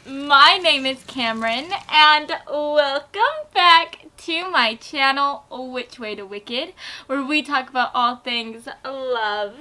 my name is Cameron, and welcome back to my channel, Which Way to Wicked, where we talk about all things love,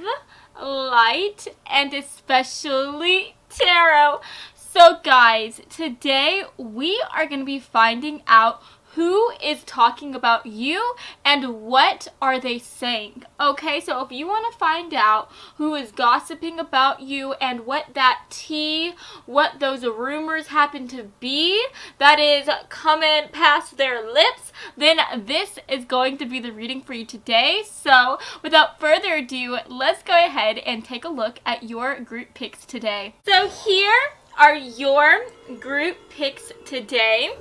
light, and especially tarot. So guys, today we are going to be finding out who is talking about you and what are they saying. Okay, so if you want to find out who is gossiping about you and what that tea, what those rumors happen to be that is coming past their lips, then this is going to be the reading for you today. So without further ado, let's go ahead and take a look at your group picks today. So here are your group picks today.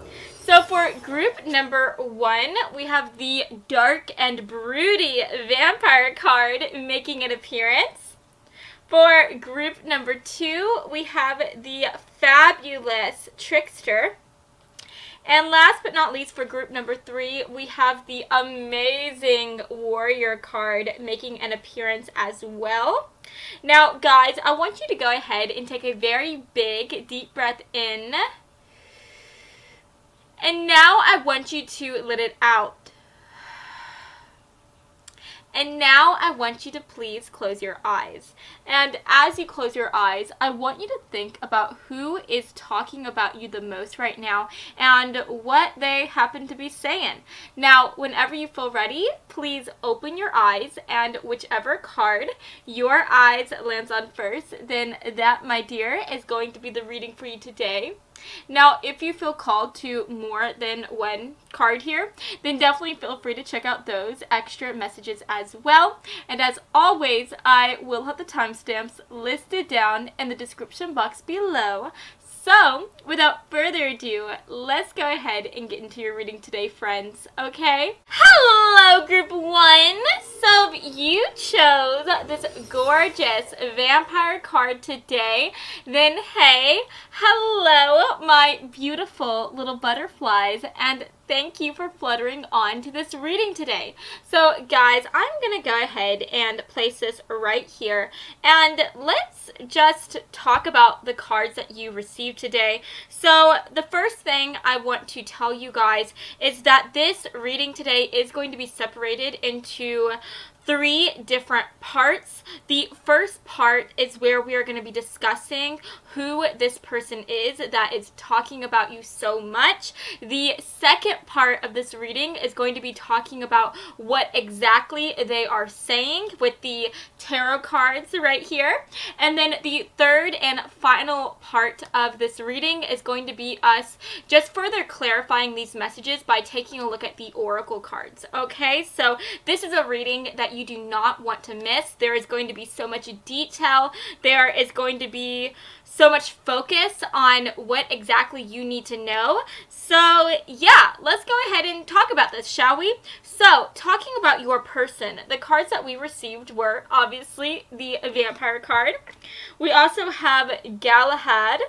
So for group number 1, we have the Dark and Broody Vampire card making an appearance. For group number 2, we have the Fabulous Trickster. And last but not least, for group number 3, we have the Amazing Warrior card making an appearance as well. Now, guys, I want you to go ahead and take a very big, deep breath in. And now I want you to let it out. And now I want you to please close your eyes. And as you close your eyes, I want you to think about who is talking about you the most right now and what they happen to be saying. Now, whenever you feel ready, please open your eyes, and whichever card your eyes lands on first, then that, my dear, is going to be the reading for you today. Now, if you feel called to more than one card here, then definitely feel free to check out those extra messages as well. And as always, I will have the timestamps listed down in the description box below. So, without further ado, let's go ahead and get into your reading today, friends, okay? Hello, Group 1! So, if you chose this gorgeous vampire card today, then hey, hello, my beautiful little butterflies, and thank you for fluttering on to this reading today. So guys, I'm going to go ahead and place this right here, and let's just talk about the cards that you received today. So the first thing I want to tell you guys is that this reading today is going to be separated into 3 different parts. The first part is where we are going to be discussing who this person is that is talking about you so much. The second part of this reading is going to be talking about what exactly they are saying with the tarot cards right here. And then the third and final part of this reading is going to be us just further clarifying these messages by taking a look at the oracle cards. Okay, so this is a reading that you do not want to miss. There is going to be so much detail. There is going to be so much focus on what exactly you need to know. So yeah, let's go ahead and talk about this, shall we? So, talking about your person, the cards that we received were obviously the Vampire card. We also have Galahad.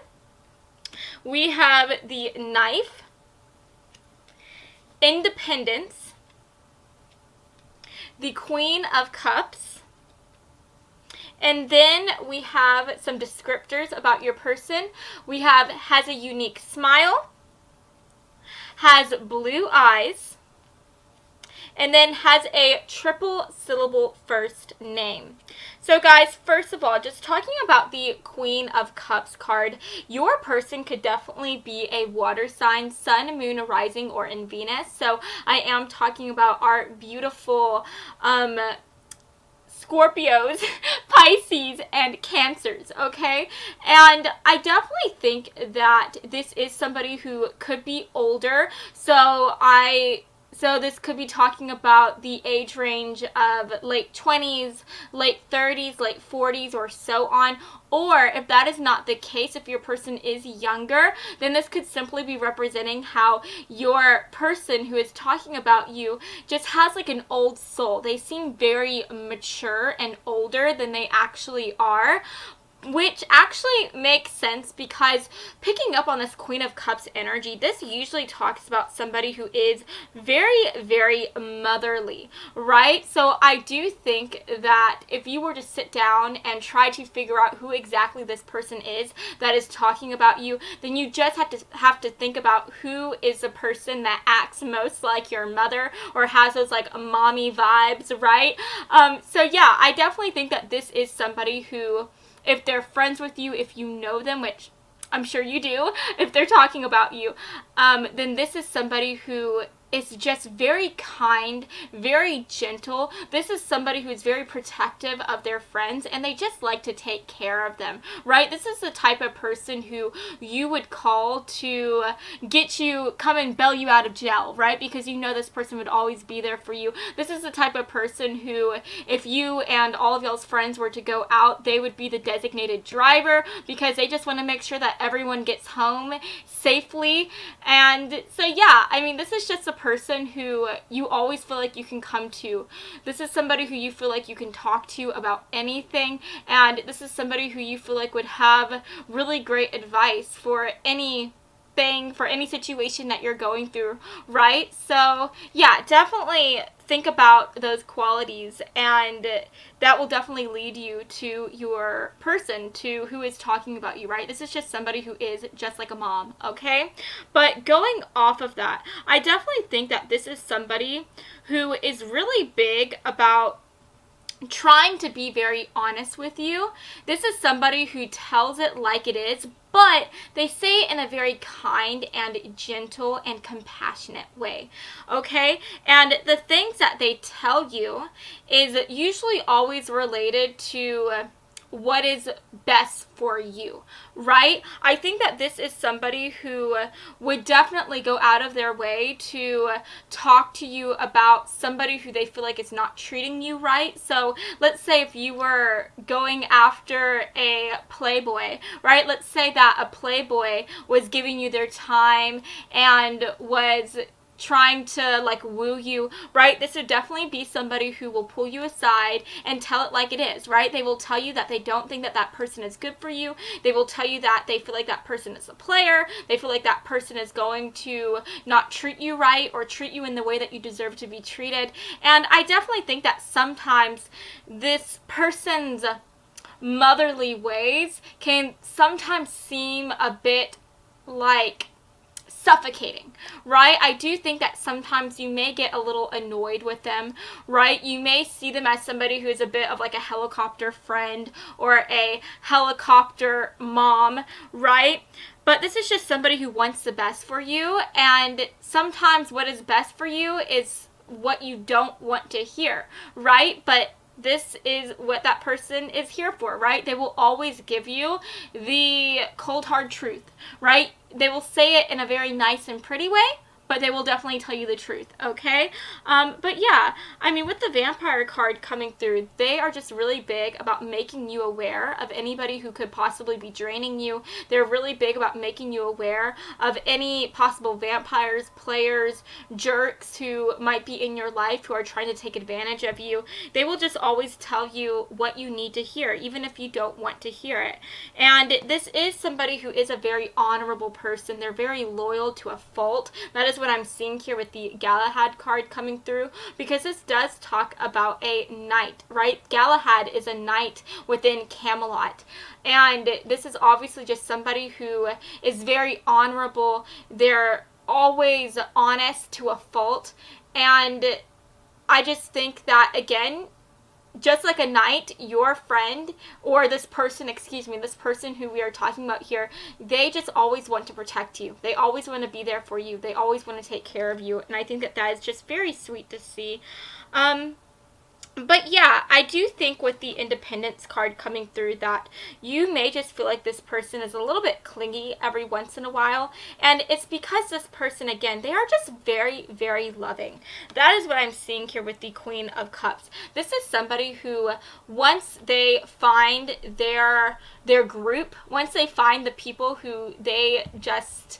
We have the Knife, Independence, the Queen of Cups, and then we have some descriptors about your person. We have has a unique smile, has blue eyes, and then has a triple syllable first name. So guys, first of all, just talking about the Queen of Cups card, your person could definitely be a water sign, sun, moon, rising, or in Venus. So I am talking about our beautiful Scorpios, Pisces, and Cancers, okay? And I definitely think that this is somebody who could be older, so this could be talking about the age range of late 20s, late 30s, late 40s, or so on. Or if that is not the case, if your person is younger, then this could simply be representing how your person who is talking about you just has like an old soul. They seem very mature and older than they actually are. which actually makes sense because picking up on this Queen of Cups energy, this usually talks about somebody who is very, very motherly, right? So I do think that if you were to sit down and try to figure out who exactly this person is that is talking about you, then you just have to think about who is the person that acts most like your mother or has those like mommy vibes, right? So yeah, I definitely think that this is somebody who, if they're friends with you, if you know them, which I'm sure you do, if they're talking about you, then this is somebody who is just very kind, very gentle. This is somebody who is very protective of their friends, and they just like to take care of them, right? This is the type of person who you would call to come and bail you out of jail, right? Because you know this person would always be there for you. This is the type of person who, if you and all of y'all's friends were to go out, they would be the designated driver because they just want to make sure that everyone gets home safely. And so yeah, I mean, this is just a person who you always feel like you can come to. This is somebody who you feel like you can talk to about anything, and this is somebody who you feel like would have really great advice for anything, for any situation that you're going through, right? So yeah, definitely think about those qualities, and that will definitely lead you to your person, to who is talking about you, right? This is just somebody who is just like a mom, okay? But going off of that, I definitely think that this is somebody who is really big about trying to be very honest with you. This is somebody who tells it like it is, but they say it in a very kind and gentle and compassionate way, okay? And the things that they tell you is usually always related to what is best for you, right? I think that this is somebody who would definitely go out of their way to talk to you about somebody who they feel like is not treating you right. So let's say if you were going after a playboy, right? Let's say that a playboy was giving you their time and was trying to like woo you, right? This would definitely be somebody who will pull you aside and tell it like it is, right? They will tell you that they don't think that that person is good for you. They will tell you that they feel like that person is a player. They feel like that person is going to not treat you right or treat you in the way that you deserve to be treated. And I definitely think that sometimes this person's motherly ways can sometimes seem a bit like suffocating, right? I do think that sometimes you may get a little annoyed with them, right? You may see them as somebody who is a bit of like a helicopter friend or a helicopter mom, right? But this is just somebody who wants the best for you, and sometimes what is best for you is what you don't want to hear, right? But this is what that person is here for, right? They will always give you the cold hard truth, right? They will say it in a very nice and pretty way, but they will definitely tell you the truth, okay? But yeah, I mean, with the vampire card coming through, they are just really big about making you aware of anybody who could possibly be draining you. They're really big about making you aware of any possible vampires, players, jerks who might be in your life who are trying to take advantage of you. They will just always tell you what you need to hear, even if you don't want to hear it. And this is somebody who is a very honorable person. They're very loyal to a fault. That is what I'm seeing here with the Galahad card coming through, because this does talk about a knight, right? Galahad is a knight within Camelot, and this is obviously just somebody who is very honorable. They're always honest to a fault, and I just think that, again, just like a knight, your friend, or this person who we are talking about here, they just always want to protect you. They always want to be there for you. They always want to take care of you. And I think that that is just very sweet to see. But yeah, I do think with the Independence card coming through that you may just feel like this person is a little bit clingy every once in a while. And it's because this person, again, they are just very, very loving. That is what I'm seeing here with the Queen of Cups. This is somebody who, once they find their group, once they find the people who they just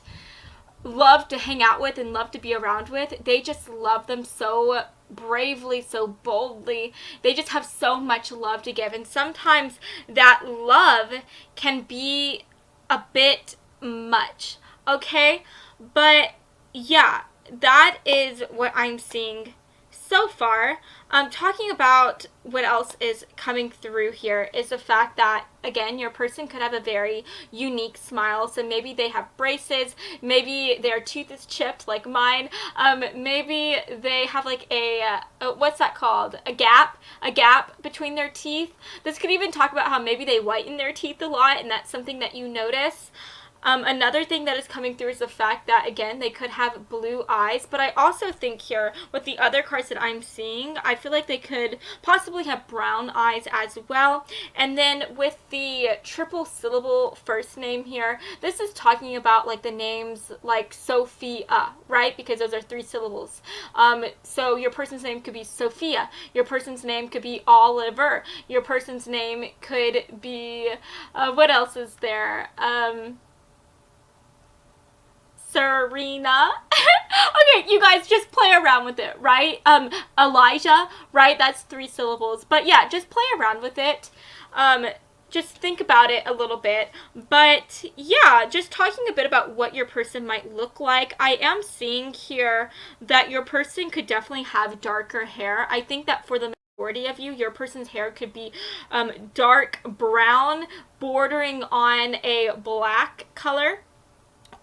love to hang out with and love to be around with, they just love them so bravely, so boldly. They just have so much love to give. And sometimes that love can be a bit much, okay? But yeah, that is what I'm seeing so far. Talking about what else is coming through here is the fact that, again, your person could have a very unique smile. So maybe they have braces, maybe their tooth is chipped like mine, maybe they have like a what's that called? A gap between their teeth. This could even talk about how maybe they whiten their teeth a lot, and that's something that you notice. Another thing that is coming through is the fact that, again, they could have blue eyes, but I also think here, with the other cards that I'm seeing, I feel like they could possibly have brown eyes as well. And then with the triple syllable first name here, this is talking about like the names like Sophia, right? Because those are 3 syllables. So your person's name could be Sophia. Your person's name could be Oliver. Your person's name could be, what else is there? Serena. Okay, you guys just play around with it, right? Elijah, right? That's 3 syllables. But yeah, just play around with it. Just think about it a little bit. But yeah, just talking a bit about what your person might look like. I am seeing here that your person could definitely have darker hair. I think that for the majority of you, your person's hair could be dark brown, bordering on a black color.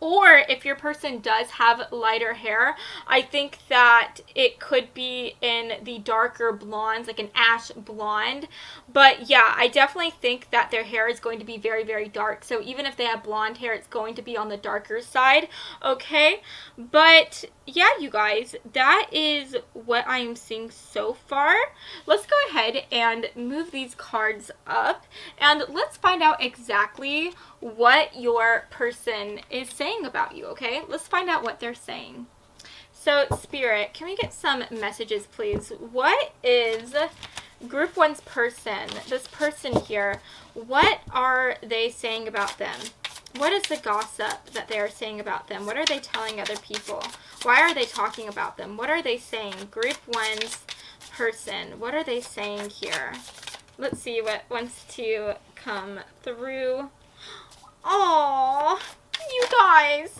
Or if your person does have lighter hair, I think that it could be in the darker blondes, like an ash blonde. But yeah, I definitely think that their hair is going to be very, very dark. So even if they have blonde hair, it's going to be on the darker side, okay? But yeah, you guys, that is what I'm seeing so far. Let's go ahead and move these cards up, and let's find out exactly what your person is saying about you, okay? Let's find out what they're saying. So, Spirit, can we get some messages, please? What is Group 1's person, this person here, what are they saying about them? What is the gossip that they are saying about them? What are they telling other people? Why are they talking about them? What are they saying? Group 1's person, what are they saying here? Let's see what wants to come through. Aww, you guys.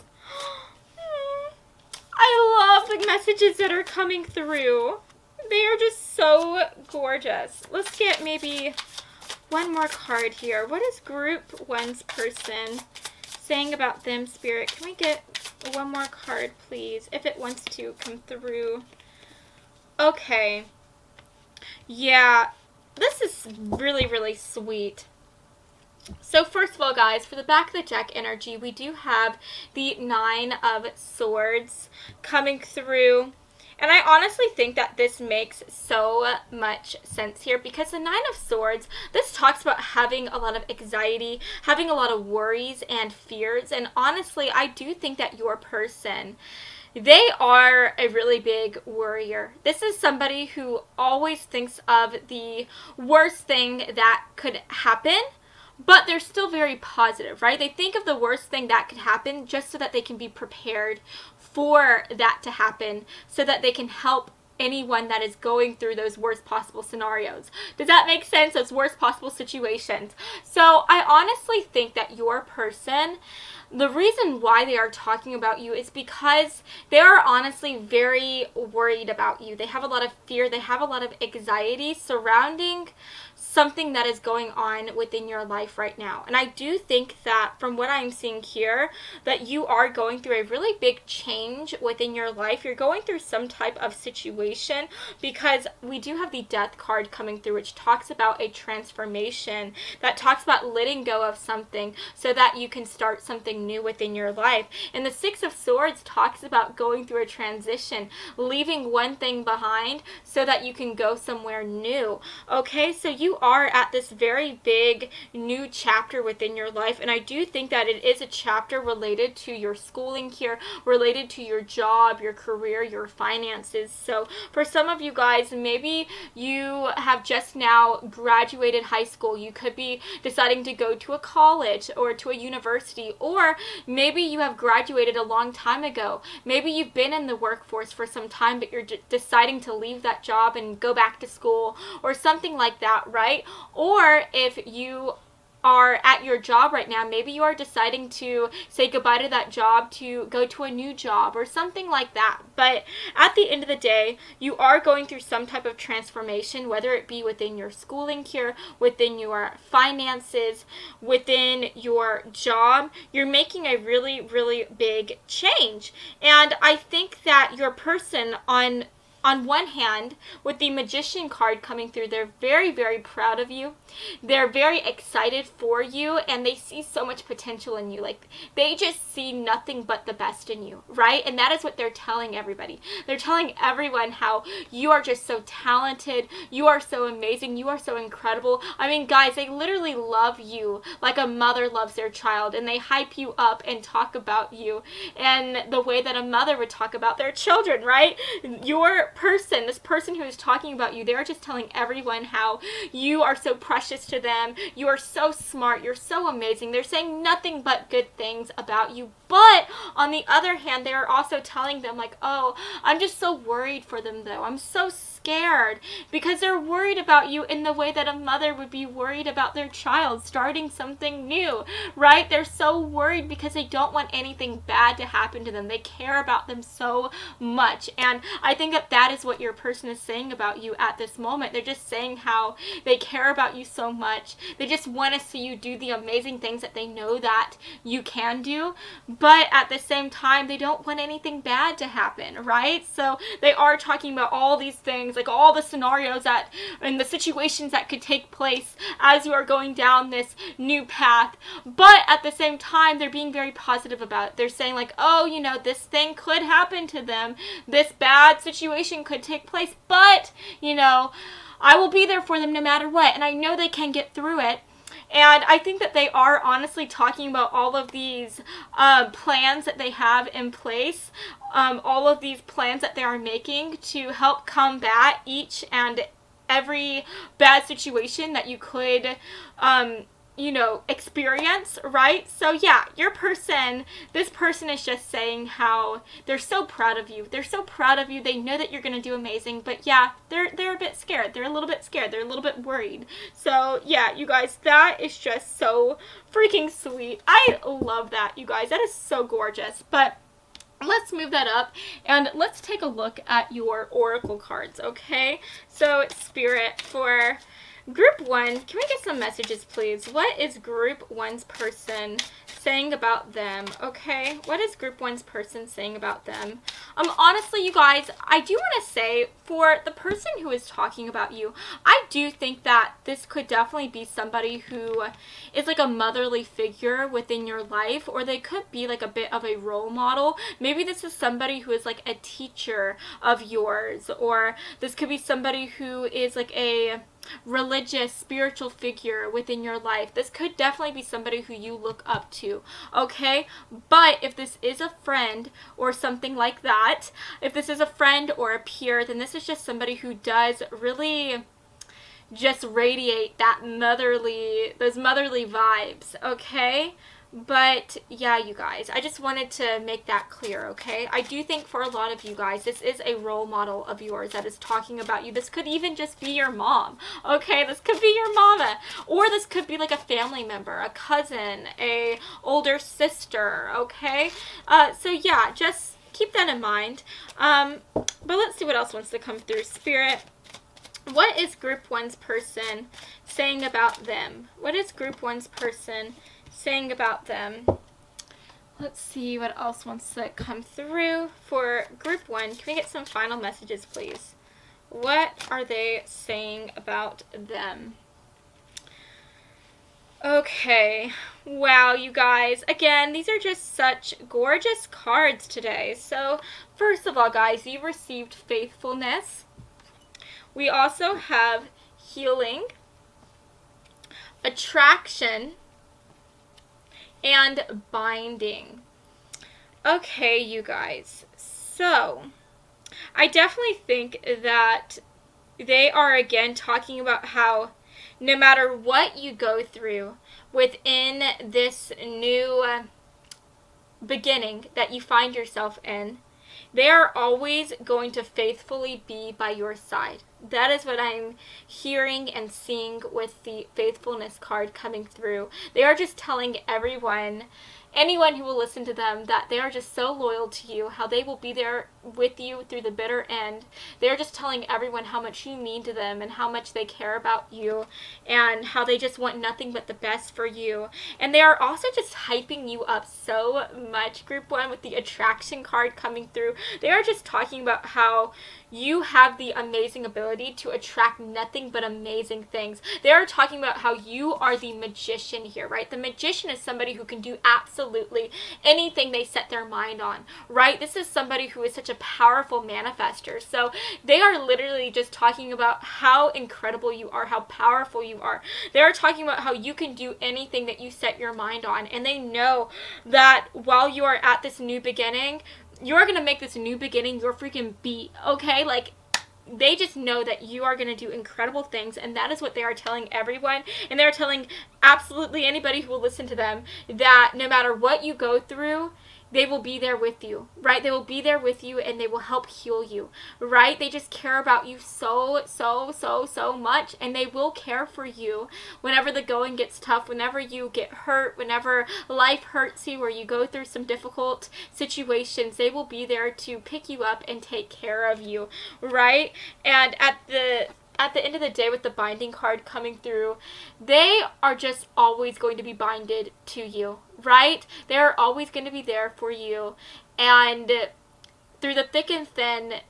I love the messages that are coming through. They are just so gorgeous. Let's get maybe one more card here. What is Group 1's person saying about them, Spirit? Can we get one more card, please, if it wants to come through? Okay. Yeah, this is really, really sweet. So first of all, guys, for the back of the deck energy, we do have the 9 of Swords coming through. And I honestly think that this makes so much sense here, because the 9 of Swords, this talks about having a lot of anxiety, having a lot of worries and fears. And honestly, I do think that your person, they are a really big worrier. This is somebody who always thinks of the worst thing that could happen, but they're still very positive, right? They think of the worst thing that could happen just so that they can be prepared for that to happen, so that they can help anyone that is going through those worst possible scenarios. Does that make sense? Those worst possible situations. So I honestly think that your person, the reason why they are talking about you is because they are honestly very worried about you. They have a lot of fear. They have a lot of anxiety surrounding something that is going on within your life right now. And I do think that from what I'm seeing here, that you are going through a really big change within your life. You're going through some type of situation, because we do have the Death card coming through, which talks about a transformation, that talks about letting go of something so that you can start something new within your life. And the 6 of Swords talks about going through a transition, leaving one thing behind so that you can go somewhere new. Okay, so you are at this very big new chapter within your life, and I do think that it is a chapter related to your schooling here, related to your job, your career, your finances. So for some of you guys, maybe you have just now graduated high school. You could be deciding to go to a college or to a university, or maybe you have graduated a long time ago. Maybe you've been in the workforce for some time, but you're deciding to leave that job and go back to school or something like that, right? Or if you are at your job right now, maybe you are deciding to say goodbye to that job to go to a new job or something like that. But at the end of the day, you are going through some type of transformation, whether it be within your schooling here, within your finances, within your job. You're making a really, really big change. And I think that your person on one hand, with the Magician card coming through, they're very, very proud of you. They're very excited for you, and they see so much potential in you. Like, they just see nothing but the best in you, right? And that is what they're telling everybody. They're telling everyone how you are just so talented, you are so amazing, you are so incredible. I mean, guys, they literally love you like a mother loves their child, and they hype you up and talk about you in the way that a mother would talk about their children, right? This person who is talking about you, they're just telling everyone how you are so precious to them, you are so smart, you're so amazing. They're saying nothing but good things about you. But on the other hand, they are also telling them like, oh, I'm just so worried for them though. I'm so scared, because they're worried about you in the way that a mother would be worried about their child starting something new, right? They're so worried because they don't want anything bad to happen to them. They care about them so much. And I think that that is what your person is saying about you at this moment. They're just saying how they care about you so much. They just want to see you do the amazing things that they know that you can do. But at the same time, they don't want anything bad to happen, right? So they are talking about all these things, like all the scenarios that and the situations that could take place as you are going down this new path. But at the same time, they're being very positive about it. They're saying like, oh, you know, this thing could happen to them. This bad situation could take place, but, you know, I will be there for them no matter what. And I know they can get through it. And I think that they are honestly talking about all of these plans that they have in place, all of these plans that they are making to help combat each and every bad situation that you could, you know, experience, right? So yeah, this person is just saying how they're so proud of you. They're so proud of you. They know that you're going to do amazing, but yeah, they're a bit scared. They're a little bit scared. They're a little bit worried. So yeah, you guys, that is just so freaking sweet. I love that, you guys. That is so gorgeous. But let's move that up and let's take a look at your oracle cards, okay? So Spirit, for Group 1, can we get some messages, please? What is Group 1's person saying about them, okay? What is Group 1's person saying about them? Honestly, you guys, I do want to say, for the person who is talking about you, I do think that this could definitely be somebody who is like a motherly figure within your life, or they could be like a bit of a role model. Maybe this is somebody who is like a teacher of yours, or this could be somebody who is like a religious, spiritual figure within your life. This could definitely be somebody who you look up to, okay? But if this is a friend or something like that, if this is a friend or a peer, then this is just somebody who does really just radiate that those motherly vibes, okay? But yeah, you guys, I just wanted to make that clear, okay? I do think for a lot of you guys, this is a role model of yours that is talking about you. This could even just be your mom, okay? This could be your mama, or this could be like a family member, a cousin, a older sister, okay? So yeah, just keep that in mind. But let's see what else wants to come through. Spirit, what is Group 1's person saying about them? What is Group 1's person saying about them? Let's see what else wants to come through for Group 1. Can we get some final messages, please? What are they saying about them? Okay. Wow, you guys. Again, these are just such gorgeous cards today. So, first of all, guys, you received faithfulness. We also have healing. attraction, and binding. Okay, you guys. So, I definitely think that they are again talking about how no matter what you go through within this new beginning that you find yourself in, they are always going to faithfully be by your side. That is what I'm hearing and seeing with the faithfulness card coming through. They are just telling everyone, anyone who will listen to them, that they are just so loyal to you, how they will be there with you through the bitter end. They're just telling everyone how much you mean to them and how much they care about you and how they just want nothing but the best for you. And they are also just hyping you up so much, Group 1, with the attraction card coming through. They are just talking about how you have the amazing ability to attract nothing but amazing things. They are talking about how you are the magician here, right? The magician is somebody who can do absolutely anything they set their mind on, right? This is somebody who is such a powerful manifester. So they are literally just talking about how incredible you are, how powerful you are. They are talking about how you can do anything that you set your mind on. And they know that while you are at this new beginning, you're going to make this new beginning your freaking beat, okay? Like, they just know that you are going to do incredible things, and that is what they are telling everyone. And they're telling absolutely anybody who will listen to them that no matter what you go through, they will be there with you, right? They will be there with you and they will help heal you, right? They just care about you so much, and they will care for you whenever the going gets tough, whenever you get hurt, whenever life hurts you or you go through some difficult situations. They will be there to pick you up and take care of you, right? And at the end of the day, with the binding card coming through, they are just always going to be binded to you, right? They're always going to be there for you. And through the thick and thin,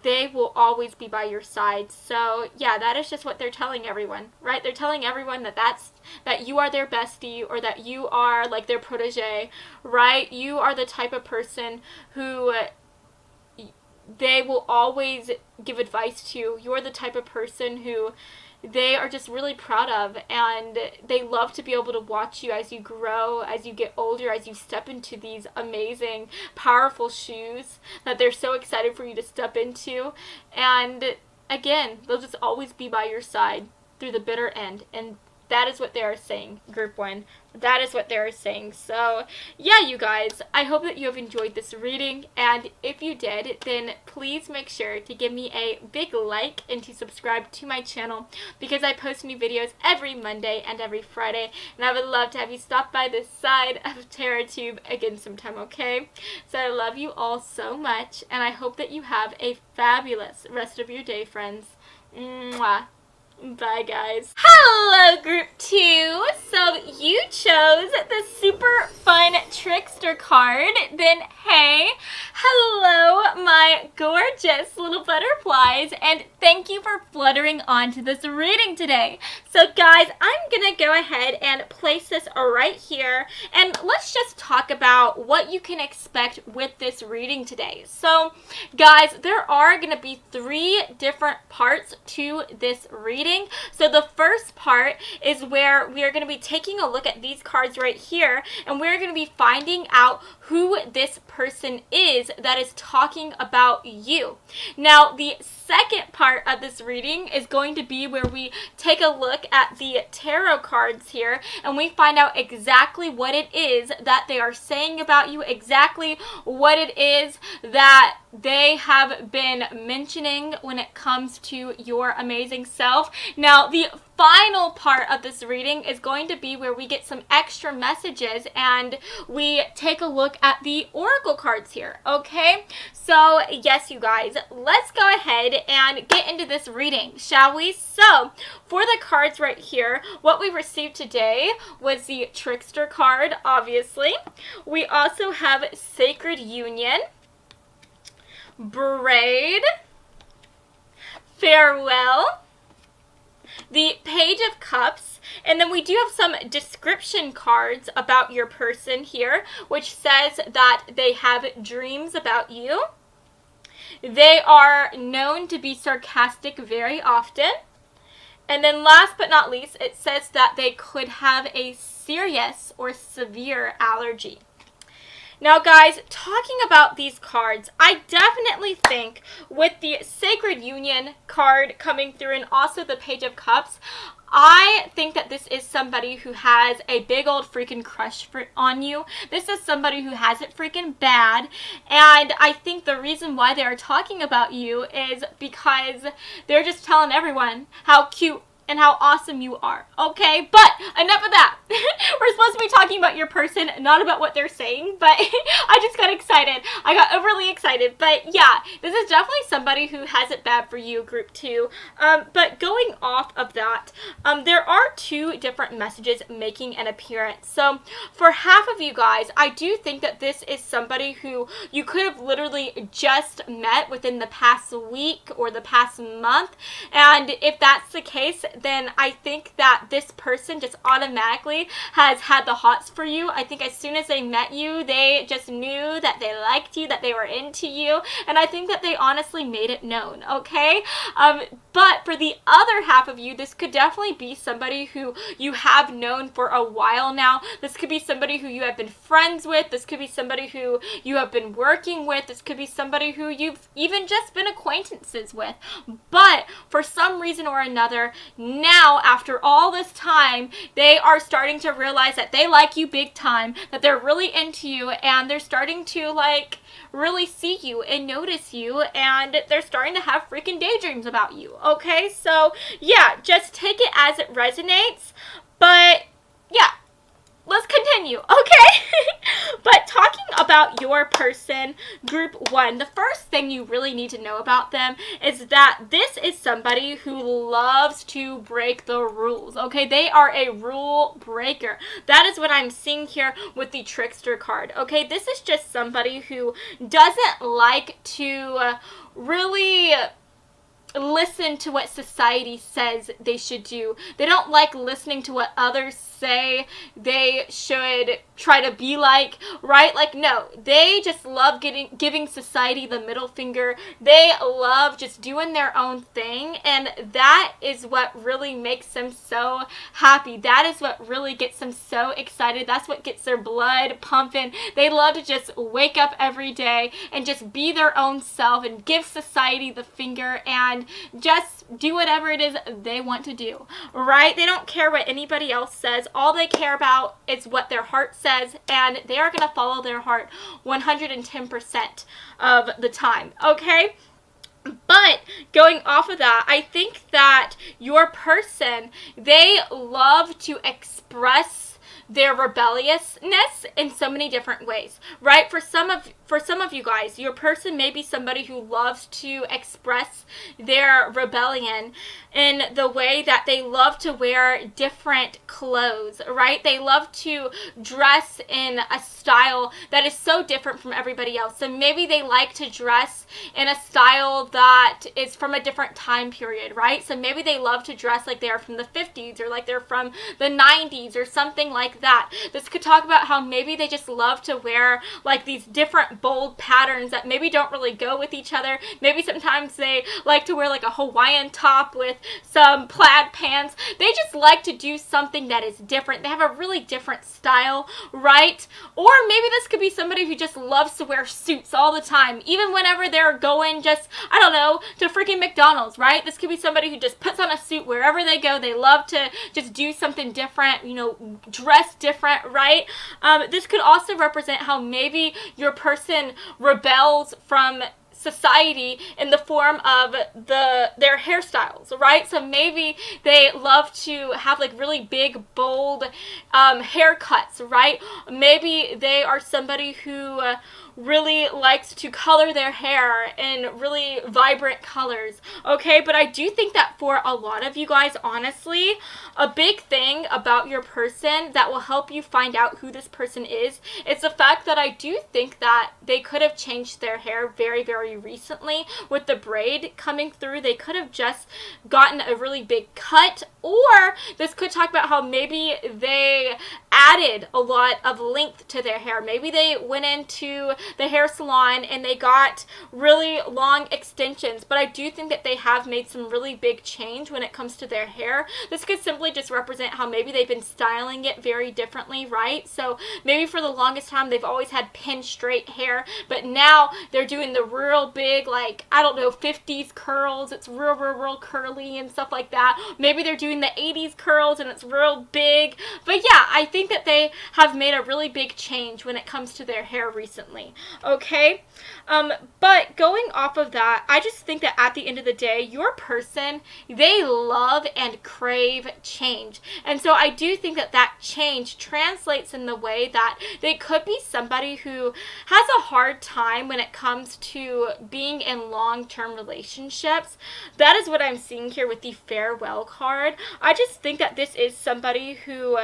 they will always be by your side. So yeah, that is just what they're telling everyone, right? They're telling everyone that you are their bestie, or that you are like their protege, right? You are the type of person who they will always give advice to. You're the type of person who they are just really proud of, and they love to be able to watch you as you grow, as you get older, as you step into these amazing, powerful shoes that they're so excited for you to step into. And again, they'll just always be by your side through the bitter end. And that is what they are saying, Group 1. That is what they are saying. So, yeah, you guys, I hope that you have enjoyed this reading. And if you did, then please make sure to give me a big like and to subscribe to my channel, because I post new videos every Monday and every Friday. And I would love to have you stop by this side of TerraTube again sometime, okay? So I love you all so much, and I hope that you have a fabulous rest of your day, friends. Mwah. Bye, guys. Hello, Group 2. So you chose the super fun Trickster card. Then, hey, hello, my gorgeous little butterflies, and thank you for fluttering onto this reading today. So, guys, I'm going to go ahead and place this right here, and let's just talk about what you can expect with this reading today. So, guys, there are going to be 3 different parts to this reading. So the first part is where we are going to be taking a look at these cards right here, and we're going to be finding out who this person is that is talking about you. Now, the second part of this reading is going to be where we take a look at the tarot cards here, and we find out exactly what it is that they are saying about you, exactly what it is that they have been mentioning when it comes to your amazing self. Now, the final part of this reading is going to be where we get some extra messages and we take a look at the oracle cards here, okay? So, yes, you guys, let's go ahead and get into this reading, shall we? So, for the cards right here, what we received today was the Trickster card, obviously. We also have Sacred Union, Braid, Farewell, the Page of Cups, and then we do have some description cards about your person here, which says that they have dreams about you. They are known to be sarcastic very often. And then last but not least, it says that they could have a serious or severe allergy. Now, guys, talking about these cards, I definitely think with the Sacred Union card coming through and also the Page of Cups, I think that this is somebody who has a big old freaking crush on you. This is somebody who has it freaking bad. And I think the reason why they are talking about you is because they're just telling everyone how cute and how awesome you are, okay? But enough of that. We're supposed to be talking about your person, not about what they're saying, but I just got excited. I got overly excited, but yeah, this is definitely somebody who has it bad for you, group 2. But going off of that, there are 2 different messages making an appearance. So for half of you guys, I do think that this is somebody who you could have literally just met within the past week or the past month, and if that's the case, then I think that this person just automatically has had the hots for you. I think as soon as they met you, they just knew that they liked you, that they were into you, and I think that they honestly made it known, okay? But for the other half of you, this could definitely be somebody who you have known for a while now. This could be somebody who you have been friends with. This could be somebody who you have been working with. This could be somebody who you've even just been acquaintances with. But for some reason or another, now, after all this time, they are starting to realize that they like you big time, that they're really into you, and they're starting to, like, really see you and notice you, and they're starting to have freaking daydreams about you, okay? So, yeah, just take it as it resonates, but, yeah. Let's continue, okay? But talking about your person, group 1, the first thing you really need to know about them is that this is somebody who loves to break the rules, okay? They are a rule breaker. That is what I'm seeing here with the Trickster card, okay? This is just somebody who doesn't like to really listen to what society says they should do. They don't like listening to what others say they should try to be like, right? Like, no, they just love giving society the middle finger. They love just doing their own thing, and that is what really makes them so happy. That is what really gets them so excited. That's what gets their blood pumping. They love to just wake up every day and just be their own self and give society the finger and just do whatever it is they want to do, right? They don't care what anybody else says. All they care about is what their heart says, and they are going to follow their heart 110% of the time, okay? But going off of that, I think that your person, they love to express their rebelliousness in so many different ways, right? For some of you guys, your person may be somebody who loves to express their rebellion in the way that they love to wear different clothes, right? They love to dress in a style that is so different from everybody else. So maybe they like to dress in a style that is from a different time period, right? So maybe they love to dress like they're from the 50s or like they're from the 90s or something like that. This could talk about how maybe they just love to wear like these different bold patterns that maybe don't really go with each other. Maybe sometimes they like to wear like a Hawaiian top with some plaid pants. They just like to do something that is different. They have a really different style, right? Or maybe this could be somebody who just loves to wear suits all the time, even whenever they're going just, I don't know, to freaking McDonald's, right? This could be somebody who just puts on a suit wherever they go. They love to just do something different, you know, dress different, right? This could also represent how maybe your person rebels from society in the form of their hairstyles, right? So maybe they love to have like really big, bold haircuts, right? Maybe they are somebody who really likes to color their hair in really vibrant colors, okay? But I do think that for a lot of you guys, honestly, a big thing about your person that will help you find out who this person is the fact that I do think that they could have changed their hair very, very very recently with the braid coming through. They could have just gotten a really big cut, or this could talk about how maybe they added a lot of length to their hair. Maybe they went into the hair salon and they got really long extensions, but I do think that they have made some really big change when it comes to their hair. This could simply just represent how maybe they've been styling it very differently, right? So maybe for the longest time they've always had pin straight hair, but now they're doing the real big, like, I don't know, 50s curls. It's real curly and stuff like that. Maybe they're doing the 80s curls and it's real big. But yeah, I think that they have made a really big change when it comes to their hair recently. Okay? But going off of that, I just think that at the end of the day, your person, they love and crave change. And so I do think that that change translates in the way that they could be somebody who has a hard time when it comes to being in long-term relationships. That is what I'm seeing here with the farewell card. I just think that this is somebody who,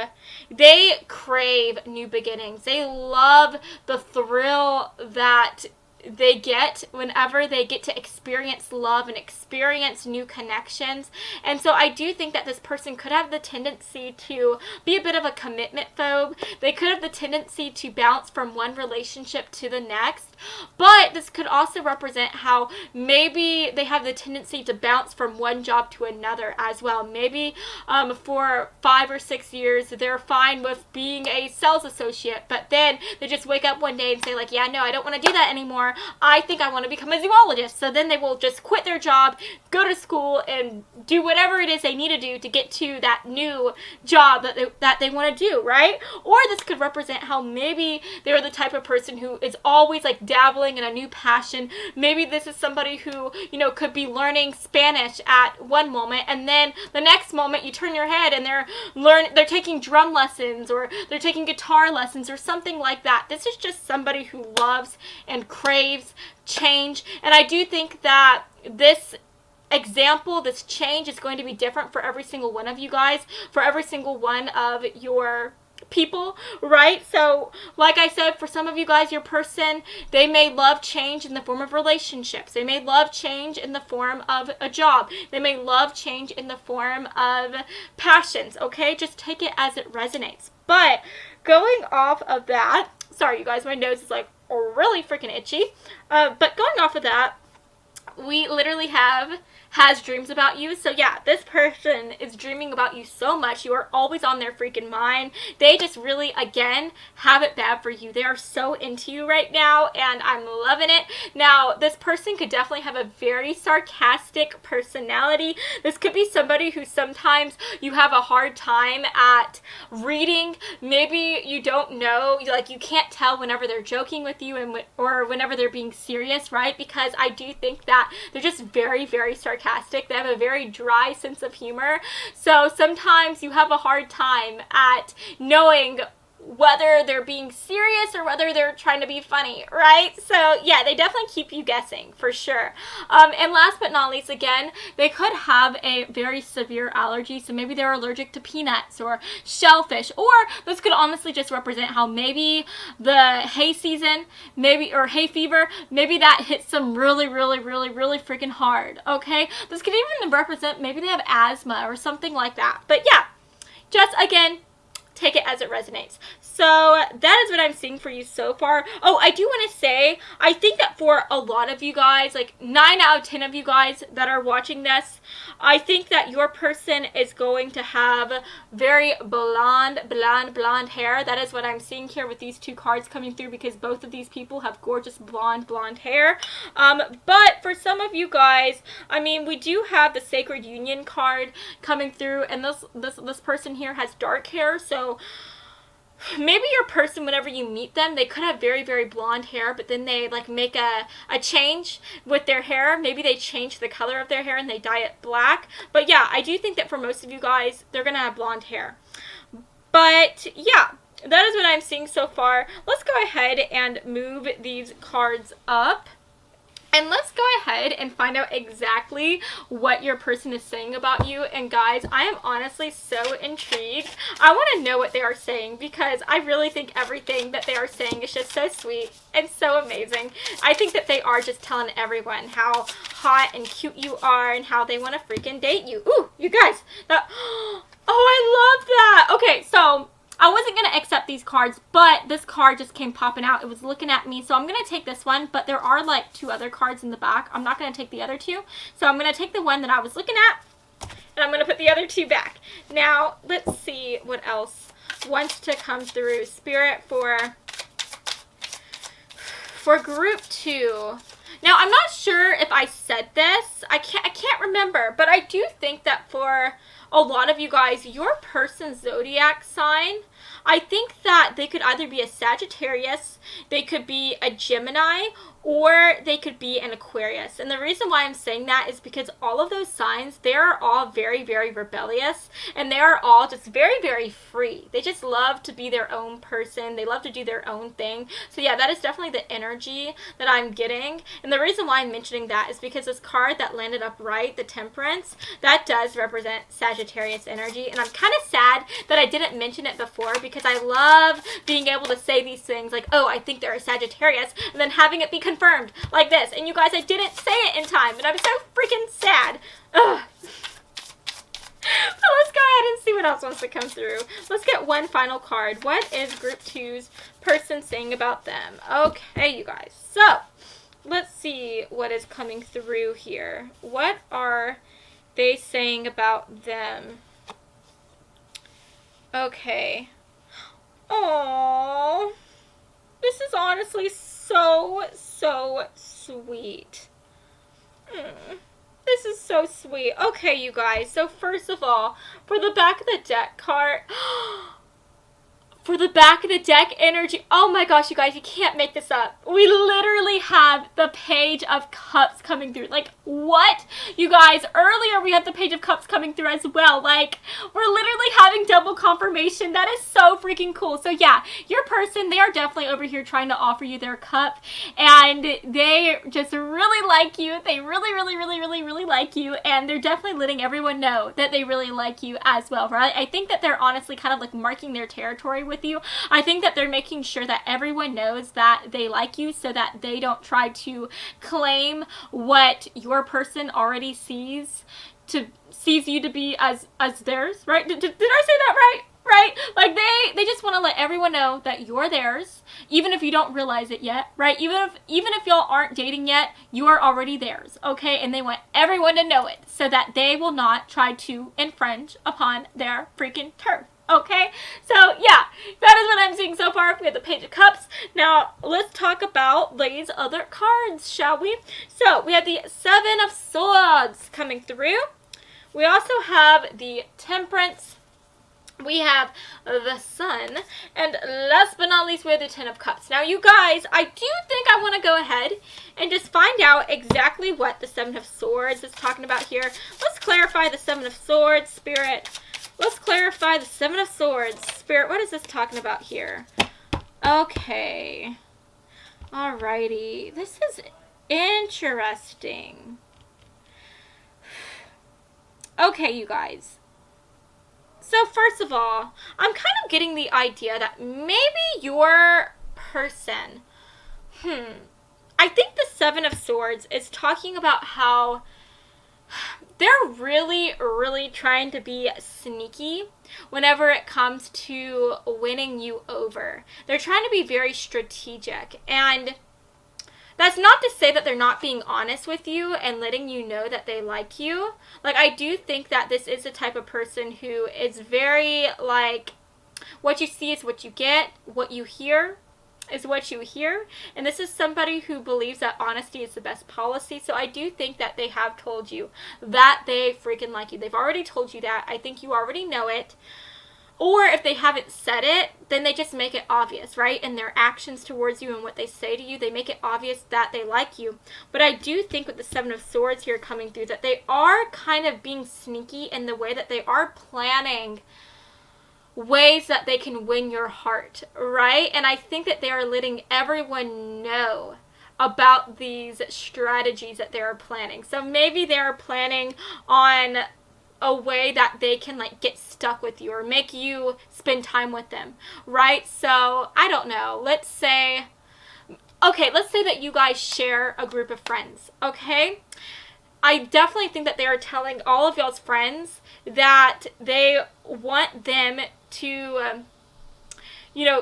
they crave new beginnings. They love the thrill that they get whenever they get to experience love and experience new connections. And so I do think that this person could have the tendency to be a bit of a commitment phobe. They could have the tendency to bounce from one relationship to the next. But this could also represent how maybe they have the tendency to bounce from one job to another as well. Maybe for 5 or 6 years, they're fine with being a sales associate, but then they just wake up one day and say, like, yeah, no, I don't want to do that anymore. I think I want to become a zoologist. So then they will just quit their job, go to school, and do whatever it is they need to do to get to that new job that they want to do, right? Or this could represent how maybe they're the type of person who is always like dabbling in a new passion. Maybe this is somebody who, you know, could be learning Spanish at one moment, and then the next moment you turn your head and they're taking drum lessons, or they're taking guitar lessons, or something like that. This is just somebody who loves and craves change. And I do think that this example, this change, is going to be different for every single one of you guys, for every single one of your people, right? So like I said, for some of you guys, your person, they may love change in the form of relationships. They may love change in the form of a job. They may love change in the form of passions, okay? Just take it as it resonates. But going off of that, sorry you guys, my nose is like really freaking itchy. But going off of that, we literally has dreams about you. So yeah, this person is dreaming about you so much. You are always on their freaking mind. They just really, again, have it bad for you. They are so into you right now, and I'm loving it. Now, this person could definitely have a very sarcastic personality. This could be somebody who sometimes you have a hard time at reading. Maybe you don't know, like you can't tell whenever they're joking with you or whenever they're being serious, right? Because I do think that they're just very sarcastic. They have a very dry sense of humor. So sometimes you have a hard time at knowing whether they're being serious or whether they're trying to be funny, right? So yeah, they definitely keep you guessing for sure. And last but not least, again, they could have a very severe allergy. So maybe they're allergic to peanuts or shellfish, or this could honestly just represent how maybe the hay season, or hay fever, maybe that hits them really freaking hard, okay? This could even represent maybe they have asthma or something like that. But yeah, just again, take it as it resonates. So that is what I'm seeing for you so far. Oh, I do want to say, I think that for a lot of you guys, like 9 out of 10 of you guys that are watching this, I think that your person is going to have very blonde hair. That is what I'm seeing here with these two cards coming through, because both of these people have gorgeous blonde hair. But for some of you guys, I mean, we do have the Sacred Union card coming through, and this person here has dark hair. So maybe your person, whenever you meet them, they could have very blonde hair, but then they like make a change with their hair. Maybe they change the color of their hair and they dye it black. But yeah, I do think that for most of you guys, they're gonna have blonde hair. But yeah, that is what I'm seeing so far. Let's go ahead and move these cards up. And let's go ahead and find out exactly what your person is saying about you. And guys, I am honestly so intrigued. I want to know what they are saying because I really think everything that they are saying is just so sweet and so amazing. I think that they are just telling everyone how hot and cute you are and how they want to freaking date you. Ooh, you guys. That, oh, I love that. Okay, so I wasn't going to accept these cards, but this card just came popping out. It was looking at me, so I'm going to take this one, but there are like 2 other cards in the back. I'm not going to take the other 2, so I'm going to take the one that I was looking at, and I'm going to put the other 2 back. Now, let's see what else wants to come through. Spirit for group 2. Now, I'm not sure if I said this. I can't remember, but I do think that for a lot of you guys, your person's zodiac sign, I think that they could either be a Sagittarius, they could be a Gemini, or they could be an Aquarius. And the reason why I'm saying that is because all of those signs, they are all very, very rebellious, and they are all just very, very free. They just love to be their own person. They love to do their own thing. So yeah, that is definitely the energy that I'm getting. And the reason why I'm mentioning that is because this card that landed upright, the Temperance, that does represent Sagittarius energy. And I'm kind of sad that I didn't mention it before because I love being able to say these things like, oh, I think they're a Sagittarius, and then having it be confirmed like this. And you guys, I didn't say it in time, and I'm so freaking sad. Ugh. So let's go ahead and see what else wants to come through. Let's get one final card. What is group 2's person saying about them? Okay, you guys. So let's see what is coming through here. What are they saying about them? Okay. Aww. This is honestly so sweet. This is so sweet. Okay, you guys. So first of all, for the back of the deck card, for the back of the deck energy, oh my gosh, you guys, you can't make this up. We literally have the Page of Cups coming through. Like, what? You guys, earlier we had the Page of Cups coming through as well. Like, we're literally having double confirmation. That is so freaking cool. So yeah, your person, they are definitely over here trying to offer you their cup, and they just really like you. They really like you, and they're definitely letting everyone know that they really like you as well, right? I think that they're honestly kind of like marking their territory with you. I think that they're making sure that everyone knows that they like you so that they don't try to claim what your person already sees you to be as theirs, right? Did I say that right? Right? Like they just want to let everyone know that you're theirs, even if you don't realize it yet, right? Even if y'all aren't dating yet, you are already theirs, okay? And they want everyone to know it so that they will not try to infringe upon their freaking turf. Okay, so yeah, that is what I'm seeing so far. We have the Page of Cups. Now, let's talk about these other cards, shall we? So, we have the 7 of Swords coming through. We also have the Temperance. We have the Sun. And last but not least, we have the 10 of Cups. Now, you guys, I do think I want to go ahead and just find out exactly what the 7 of Swords is talking about here. Let's clarify the 7 of Swords, Spirit. Let's clarify the 7 of Swords. Spirit, what is this talking about here? Okay. Alrighty. This is interesting. Okay, you guys. So first of all, I'm kind of getting the idea that maybe your person, I think the 7 of Swords is talking about how they're really trying to be sneaky whenever it comes to winning you over. They're trying to be very strategic, and that's not to say that they're not being honest with you and letting you know that they like you. Like, I do think that this is the type of person who is very, like, what you see is what you get, what you hear is what you hear, and this is somebody who believes that honesty is the best policy. So I do think that they have told you that they freaking like you. They've already told you that. I think you already know it. Or if they haven't said it, then they just make it obvious, right? In their actions towards you and what they say to you, they make it obvious that they like you. But I do think with the 7 of Swords here coming through that they are kind of being sneaky in the way that they are planning ways that they can win your heart, right? And I think that they are letting everyone know about these strategies that they're planning. So maybe they're planning on a way that they can like get stuck with you or make you spend time with them, right? So I don't know, let's say that you guys share a group of friends, okay? I definitely think that they are telling all of y'all's friends that they want them to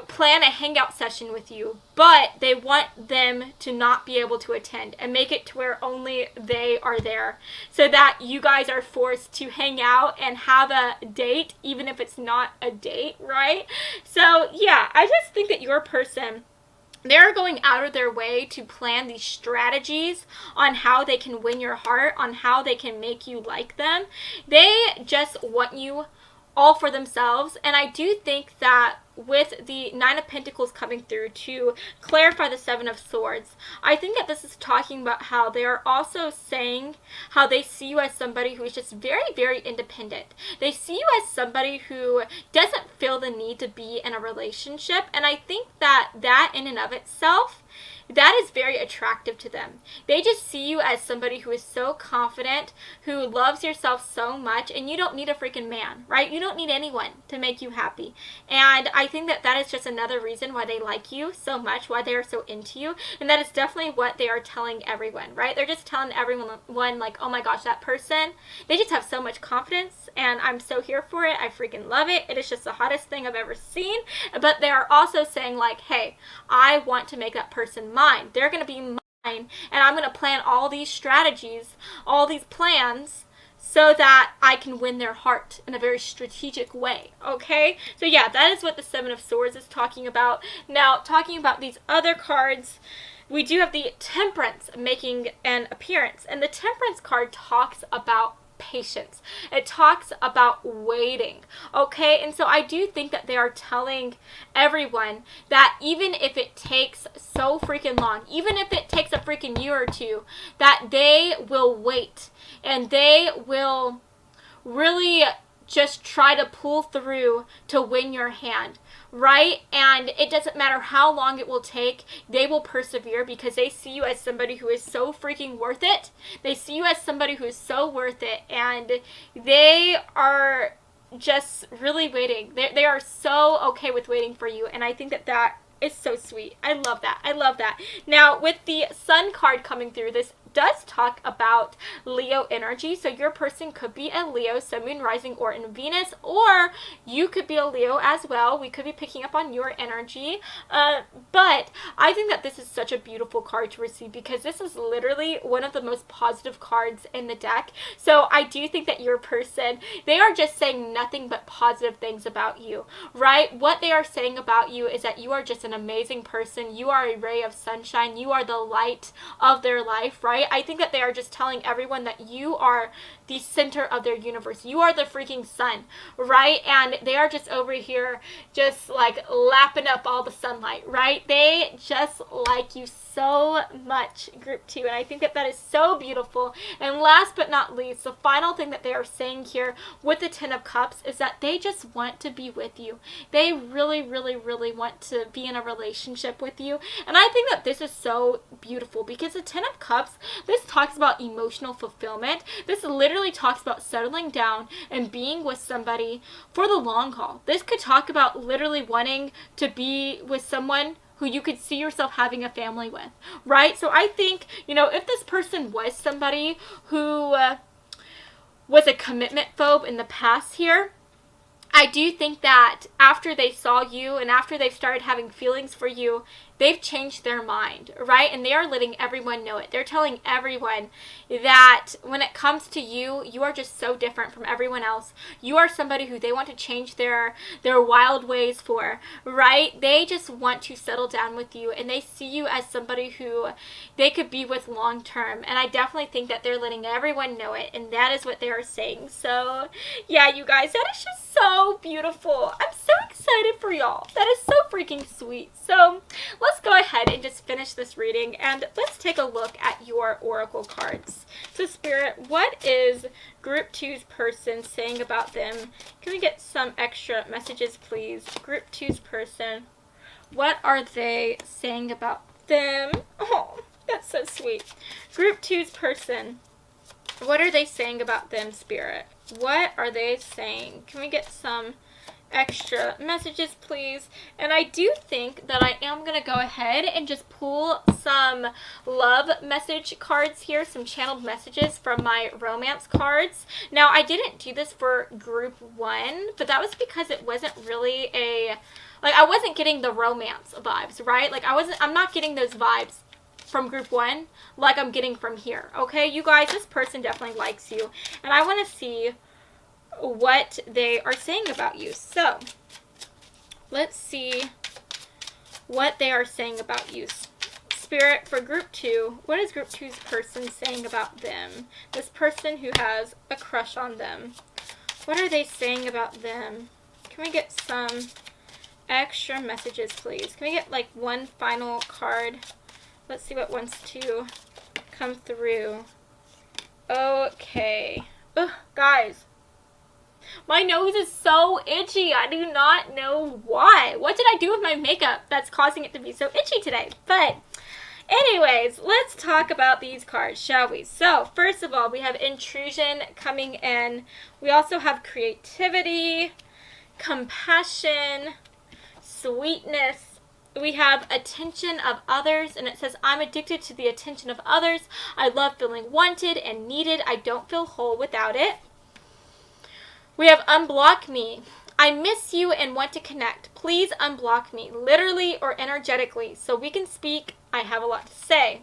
plan a hangout session with you, but they want them to not be able to attend and make it to where only they are there so that you guys are forced to hang out and have a date, even if it's not a date, right? So yeah, I just think that your person, they're going out of their way to plan these strategies on how they can win your heart, on how they can make you like them. They just want you all for themselves. And I do think that with the Nine of Pentacles coming through to clarify the Seven of Swords, I think that this is talking about how they are also saying how they see you as somebody who is just very, very independent. They see you as somebody who doesn't feel the need to be in a relationship. And I think that in and of itself, that is very attractive to them. They just see you as somebody who is so confident, who loves yourself so much, and you don't need a freaking man, right? You don't need anyone to make you happy. And I think that is just another reason why they like you so much, why they are so into you. And that is definitely what they are telling everyone, right? They're just telling everyone like, oh my gosh, that person, they just have so much confidence and I'm so here for it. I freaking love it. It is just the hottest thing I've ever seen. But they are also saying like, hey, I want to make that person mine. They're going to be mine, and I'm going to plan all these strategies, all these plans, so that I can win their heart in a very strategic way, okay? So yeah, that is what the Seven of Swords is talking about. Now, talking about these other cards, we do have the Temperance making an appearance, and the Temperance card talks about patience. It talks about waiting, okay? And so I do think that they are telling everyone that even if it takes so freaking long, even if it takes a freaking year or two, that they will wait and they will really just try to pull through to win your hand, right? And it doesn't matter how long it will take, they will persevere because they see you as somebody who is so freaking worth it. They see you as somebody who is so worth it, and they are just really waiting. They are so okay with waiting for you, and I think that is so sweet. I love that. I love that. Now, with the Sun card coming through, this does talk about Leo energy. So your person could be a Leo, Sun, Moon, Rising, or in Venus, or you could be a Leo as well. We could be picking up on your energy. But I think that this is such a beautiful card to receive because this is literally one of the most positive cards in the deck. So I do think that your person, they are just saying nothing but positive things about you, right? What they are saying about you is that you are just an amazing person. You are a ray of sunshine. You are the light of their life, right? I think that they are just telling everyone that you are the center of their universe. You are the freaking sun, right? And they are just over here just like lapping up all the sunlight, right? They just like you so much, group 2, and I think that is so beautiful. And last but not least, the final thing that they are saying here with the Ten of Cups is that they just want to be with you. They really, really, really want to be in a relationship with you. And I think that this is so beautiful because the Ten of Cups, this talks about emotional fulfillment. This literally talks about settling down and being with somebody for the long haul. This could talk about literally wanting to be with someone who you could see yourself having a family with, right? So I think, if this person was somebody who was a commitment phobe in the past here, I do think that after they saw you and after they've started having feelings for you, they've changed their mind, right? And they are letting everyone know it. They're telling everyone that when it comes to you, you are just so different from everyone else. You are somebody who they want to change their wild ways for, right? They just want to settle down with you, and they see you as somebody who they could be with long term. And I definitely think that they're letting everyone know it, and that is what they are saying. So yeah, you guys, that is just so beautiful. I'm so excited for y'all. That is so freaking sweet. So let's go ahead and just finish this reading, and let's take a look at your oracle cards. So Spirit, what is group 2's person saying about them? Can we get some extra messages, please? Group 2's person, what are they saying about them? Oh, So sweet. Group 2's person. What are they saying about them, Spirit? What are they saying? Can we get some extra messages, please? And I do think that I am going to go ahead and just pull some love message cards here, some channeled messages from my romance cards. Now, I didn't do this for group 1, but that was because it wasn't really I wasn't getting the romance vibes, right? I'm not getting those vibes from group 1 like I'm getting from here, okay? You guys, this person definitely likes you, and I want to see what they are saying about you. So, let's see what they are saying about you. Spirit, for group 2, what is group 2's person saying about them? This person who has a crush on them. What are they saying about them? Can we get some extra messages, please? Can we get like one final card? Let's see what wants to come through. Okay. Ugh, guys. My nose is so itchy. I do not know why. What did I do with my makeup that's causing it to be so itchy today? But anyways, let's talk about these cards, shall we? So, first of all, we have intrusion coming in. We also have creativity, compassion, sweetness. We have attention of others, and it says, I'm addicted to the attention of others. I love feeling wanted and needed. I don't feel whole without it. We have unblock me. I miss you and want to connect. Please unblock me, literally or energetically, so we can speak. I have a lot to say.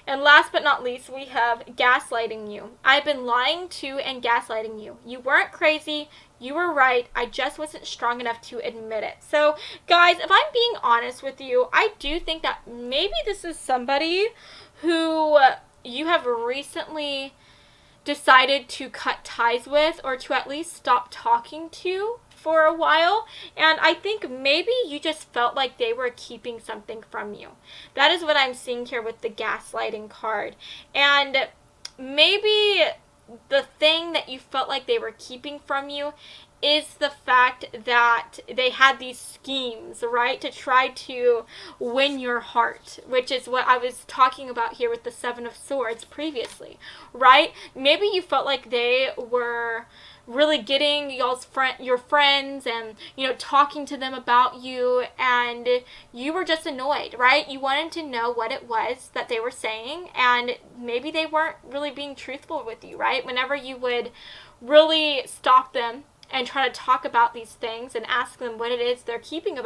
And last but not least, we have gaslighting you. I've been lying to and gaslighting you. You weren't crazy. You were right. I just wasn't strong enough to admit it. So, guys, if I'm being honest with you, I do think that maybe this is somebody who you have recently decided to cut ties with, or to at least stop talking to for a while. And I think maybe you just felt like they were keeping something from you. That is what I'm seeing here with the gaslighting card. And maybe the thing that you felt like they were keeping from you is the fact that they had these schemes, right, to try to win your heart, which is what I was talking about here with the Seven of Swords previously, right? Maybe you felt like they were really getting your friends and, you know, talking to them about you, and you were just annoyed, right? You wanted to know what it was that they were saying, and maybe they weren't really being truthful with you, right? Whenever you would really stop them and try to talk about these things and ask them what it is they're keeping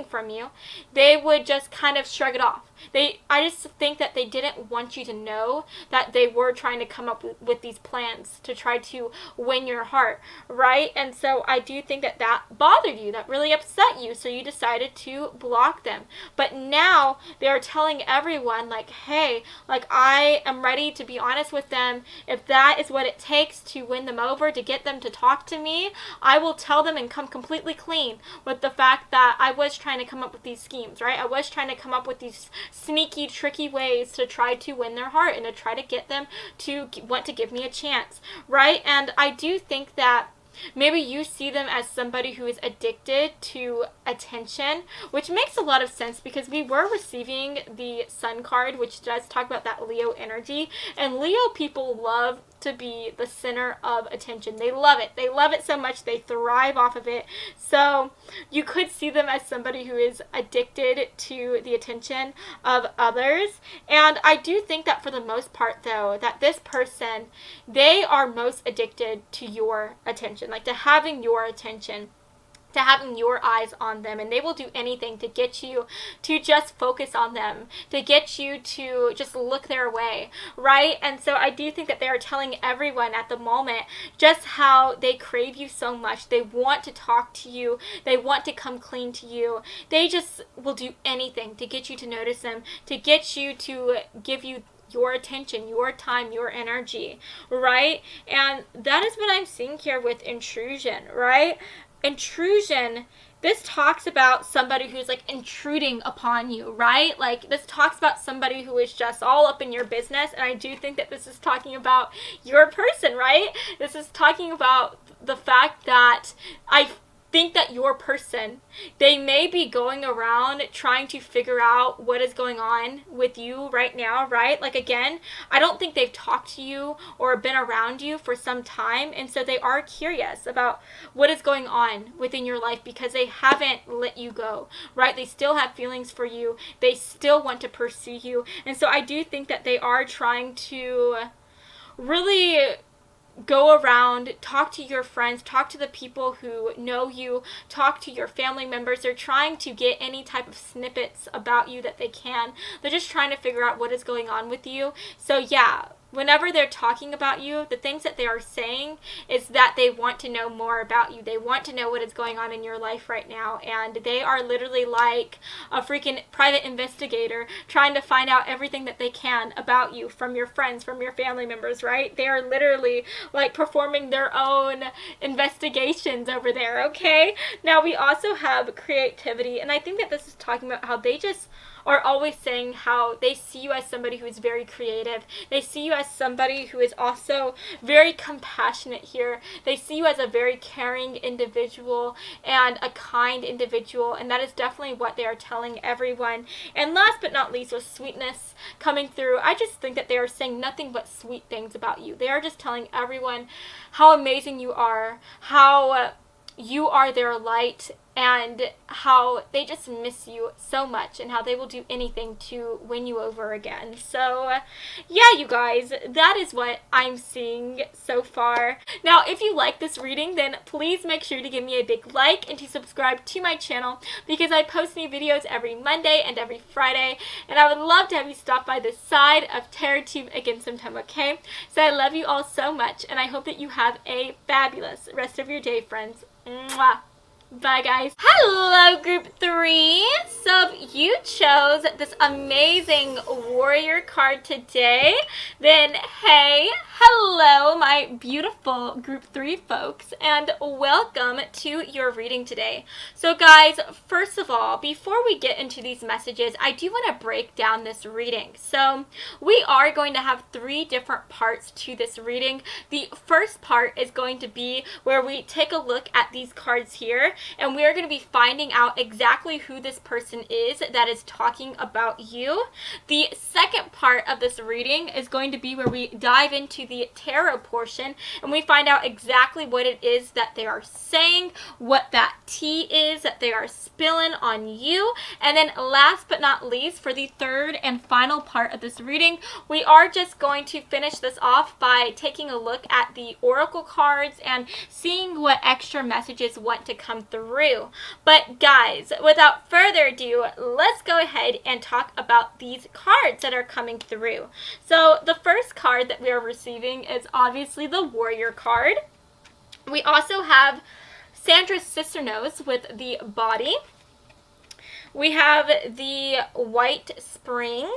from you, they would just kind of shrug it off. I just think that they didn't want you to know that they were trying to come up with these plans to try to win your heart, right? And so I do think that that bothered you, that really upset you, so you decided to block them. But now they're telling everyone, like, hey, like, I am ready to be honest with them. If that is what it takes to win them over, to get them to talk to me, I will tell them and come completely clean with the fact that I was trying to come up with these schemes, right? I was trying to come up with these sneaky, tricky ways to try to win their heart and to try to get them to want to give me a chance, right? And I do think that maybe you see them as somebody who is addicted to attention, which makes a lot of sense because we were receiving the Sun card, which does talk about that Leo energy, and Leo people love to be the center of attention. They love it. They love it so much. They thrive off of it. So you could see them as somebody who is addicted to the attention of others. And I do think that for the most part, though, that this person, they are most addicted to your attention, like to having your attention, to having your eyes on them, and they will do anything to get you to just focus on them, to get you to just look their way, right? And so I do think that they are telling everyone at the moment just how they crave you so much. They want to talk to you. They want to come clean to you. They just will do anything to get you to notice them, to get you to give you your attention, your time, your energy, right? And that is what I'm seeing here with intrusion, right? Intrusion, this talks about somebody who's like intruding upon you, right? Like this talks about somebody who is just all up in your business, and I do think that this is talking about your person, right? This is talking about the fact that think that your person, they may be going around trying to figure out what is going on with you right now, right? Like, again, I don't think they've talked to you or been around you for some time, and so they are curious about what is going on within your life because they haven't let you go, right? They still have feelings for you. They still want to pursue you, and so I do think that they are trying to really go around, talk to your friends, talk to the people who know you, talk to your family members. They're trying to get any type of snippets about you that they can. They're just trying to figure out what is going on with you. So yeah, whenever they're talking about you, the things that they are saying is that they want to know more about you. They want to know what is going on in your life right now, and they are literally like a freaking private investigator trying to find out everything that they can about you from your friends, from your family members, right? They are literally like performing their own investigations over there, okay? Now we also have creativity, and I think that this is talking about how they just are always saying how they see you as somebody who is very creative. They see you as somebody who is also very compassionate here. They see you as a very caring individual and a kind individual, and that is definitely what they are telling everyone. And last but not least, with sweetness coming through, I just think that they are saying nothing but sweet things about you. They are just telling everyone how amazing you are, how you are their light, and how they just miss you so much and how they will do anything to win you over again. So yeah, you guys, that is what I'm seeing so far. Now, if you like this reading, then please make sure to give me a big like and to subscribe to my channel because I post new videos every Monday and every Friday, and I would love to have you stop by the side of TerraTube again sometime, okay? So I love you all so much, and I hope that you have a fabulous rest of your day, friends. Mwah. Bye, guys. Hello, group 3. So if you chose this amazing warrior card today, then hey, hello, my beautiful group 3 folks, and welcome to your reading today. So guys, first of all, before we get into these messages, I do want to break down this reading. So we are going to have 3 different parts to this reading. The first part is going to be where we take a look at these cards here, and we are going to be finding out exactly who this person is that is talking about you. The second part of this reading is going to be where we dive into the tarot portion and we find out exactly what it is that they are saying, what that tea is that they are spilling on you. And then last but not least, for the third and final part of this reading, we are just going to finish this off by taking a look at the oracle cards and seeing what extra messages want to come through. But guys, without further ado, let's go ahead and talk about these cards that are coming through. So the first card that we are receiving is obviously the warrior card. We also have Sandra's sister nose with the body. We have the white spring,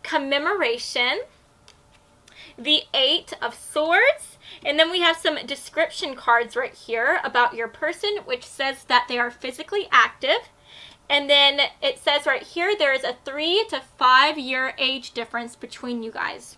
commemoration, the 8 of swords, and then we have some description cards right here about your person, which says that they are physically active. And then it says right here there is a 3 to 5 year age difference between you guys.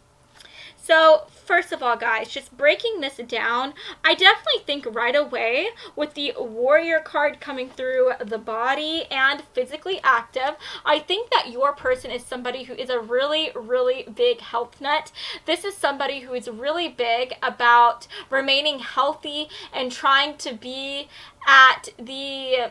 So first of all, guys, just breaking this down, I definitely think right away with the warrior card coming through the body and physically active, I think that your person is somebody who is a really, really big health nut. This is somebody who is really big about remaining healthy and trying to be at the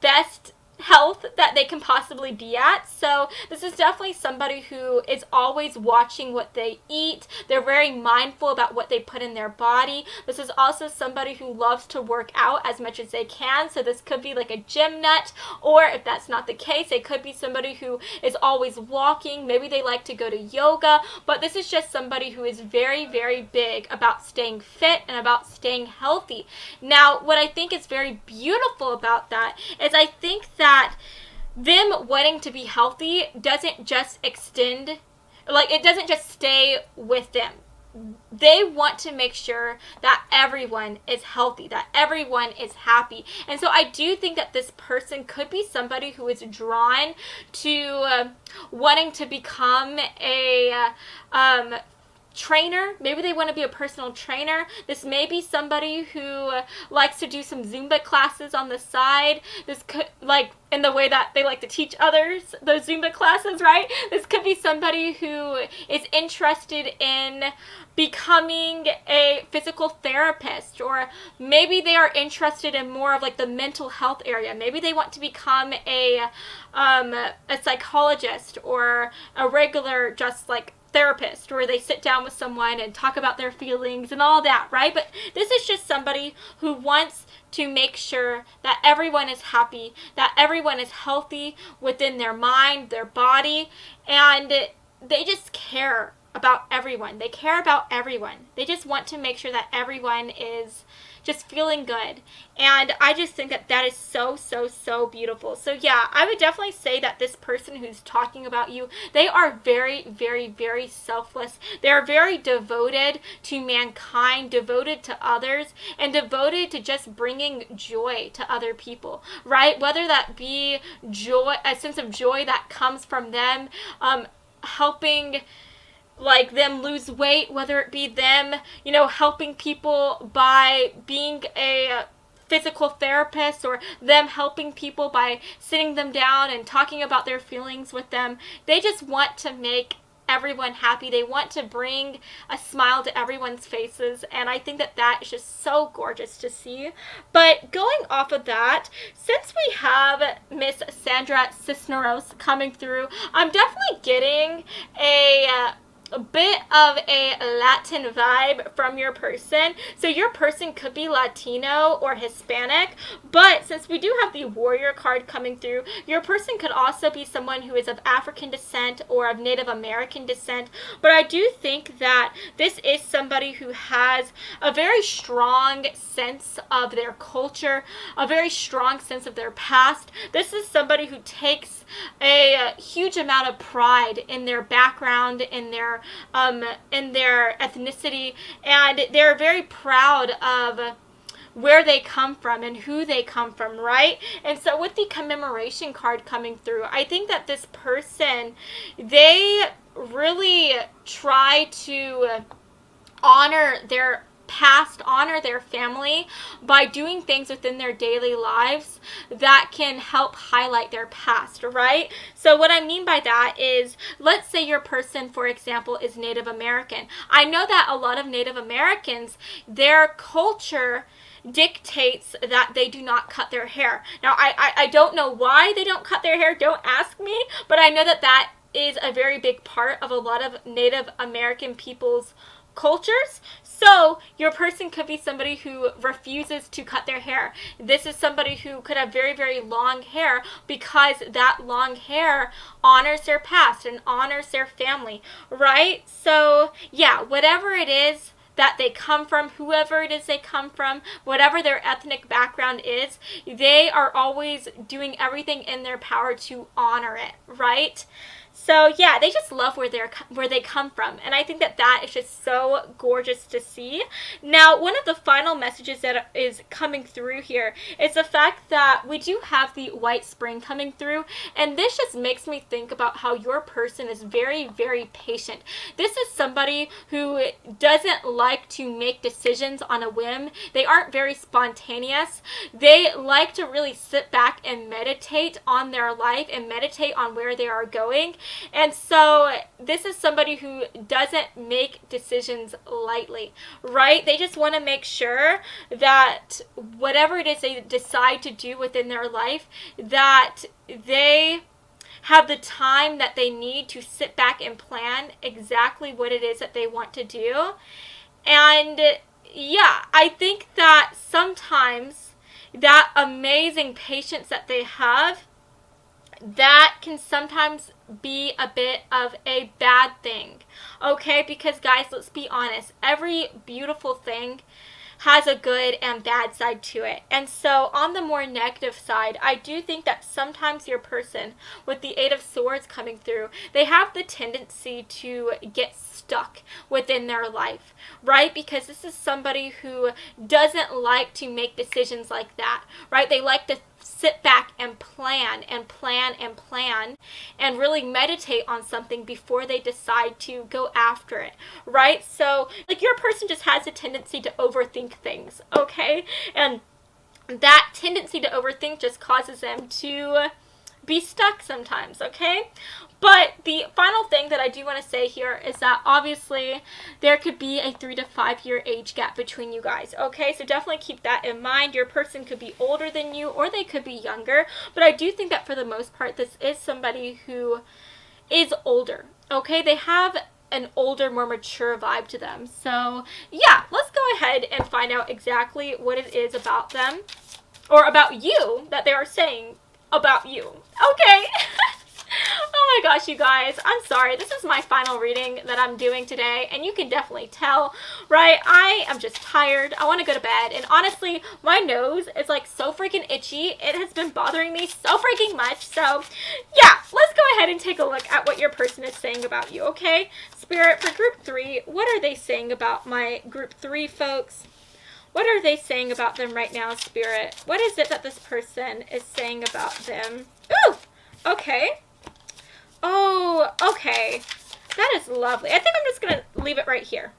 best health that they can possibly be at. So this is definitely somebody who is always watching what they eat. They're very mindful about what they put in their body. This is also somebody who loves to work out as much as they can. So this could be like a gym nut, or if that's not the case, it could be somebody who is always walking. Maybe they like to go to yoga, but this is just somebody who is very, very big about staying fit and about staying healthy. Now, what I think is very beautiful about that is I think that them wanting to be healthy doesn't just extend, like it doesn't just stay with them. They want to make sure that everyone is healthy, that everyone is happy. And so I do think that this person could be somebody who is drawn to wanting to become a trainer. Maybe they want to be a personal trainer. This may be somebody who likes to do some Zumba classes on the side. This could, like, in the way that they like to teach others those Zumba classes, right? This could be somebody who is interested in becoming a physical therapist, or maybe they are interested in more of like the mental health area. Maybe they want to become a psychologist, or a regular just like therapist, where they sit down with someone and talk about their feelings and all that, right? But this is just somebody who wants to make sure that everyone is happy, that everyone is healthy within their mind, their body, and they just care about everyone. They care about everyone. They just want to make sure that everyone is just feeling good. And I just think that that is so, so, so beautiful. So yeah, I would definitely say that this person who's talking about you, they are very, very, very selfless. They are very devoted to mankind, devoted to others, and devoted to just bringing joy to other people, right? Whether that be joy, a sense of joy that comes from them, helping like them lose weight, whether it be them, helping people by being a physical therapist, or them helping people by sitting them down and talking about their feelings with them. They just want to make everyone happy. They want to bring a smile to everyone's faces, and I think that that is just so gorgeous to see. But going off of that, since we have Miss Sandra Cisneros coming through, I'm definitely getting a bit of a Latin vibe from your person. So your person could be Latino or Hispanic, but since we do have the warrior card coming through, your person could also be someone who is of African descent or of Native American descent. But I do think that this is somebody who has a very strong sense of their culture, a very strong sense of their past. This is somebody who takes a huge amount of pride in their background, in their ethnicity, and they're very proud of where they come from and who they come from, right? And so with the commemoration card coming through, I think that this person, they really try to honor their past, honor their family by doing things within their daily lives that can help highlight their past, right? So what I mean by that is, let's say your person, for example, is Native American. I know that a lot of Native Americans, their culture dictates that they do not cut their hair. Now, I don't know why they don't cut their hair, don't ask me, but I know that that is a very big part of a lot of Native American people's cultures. So your person could be somebody who refuses to cut their hair. This is somebody who could have very, very long hair, because that long hair honors their past and honors their family, right? So yeah, whatever it is that they come from, whoever it is they come from, whatever their ethnic background is, they are always doing everything in their power to honor it, right? So yeah, they just love where they come from, and I think that that is just so gorgeous to see. Now, one of the final messages that is coming through here is the fact that we do have the white spring coming through, and this just makes me think about how your person is very, very patient. This is somebody who doesn't like to make decisions on a whim. They aren't very spontaneous. They like to really sit back and meditate on their life and meditate on where they are going. And so this is somebody who doesn't make decisions lightly, right? They just want to make sure that whatever it is they decide to do within their life, that they have the time that they need to sit back and plan exactly what it is that they want to do. And yeah, I think that sometimes that amazing patience that they have, that can sometimes be a bit of a bad thing, okay? Because guys, let's be honest, every beautiful thing has a good and bad side to it. And so on the more negative side, I do think that sometimes your person with the Eight of Swords coming through, they have the tendency to get stuck within their life, right? Because this is somebody who doesn't like to make decisions like that, right? They like to sit back and plan and plan and plan and really meditate on something before they decide to go after it, right? So like your person just has a tendency to overthink things, okay? And that tendency to overthink just causes them to be stuck sometimes, okay? But the final thing that I do want to say here is that obviously there could be a 3 to 5 year age gap between you guys, okay? So definitely keep that in mind. Your person could be older than you or they could be younger, but I do think that for the most part this is somebody who is older, okay? They have an older, more mature vibe to them. So yeah, let's go ahead and find out exactly what it is about them or about you that they are saying about you, okay? Oh my gosh, you guys, I'm sorry. This is my final reading that I'm doing today, and you can definitely tell, right? I am just tired. I want to go to bed, and honestly, my nose is like so freaking itchy. It has been bothering me so freaking much, so yeah, let's go ahead and take a look at what your person is saying about you, okay? Spirit, for group 3, what are they saying about my group 3 folks? What are they saying about them right now, Spirit? What is it that this person is saying about them? Ooh, okay. Oh, okay. That is lovely. I think I'm just going to leave it right here.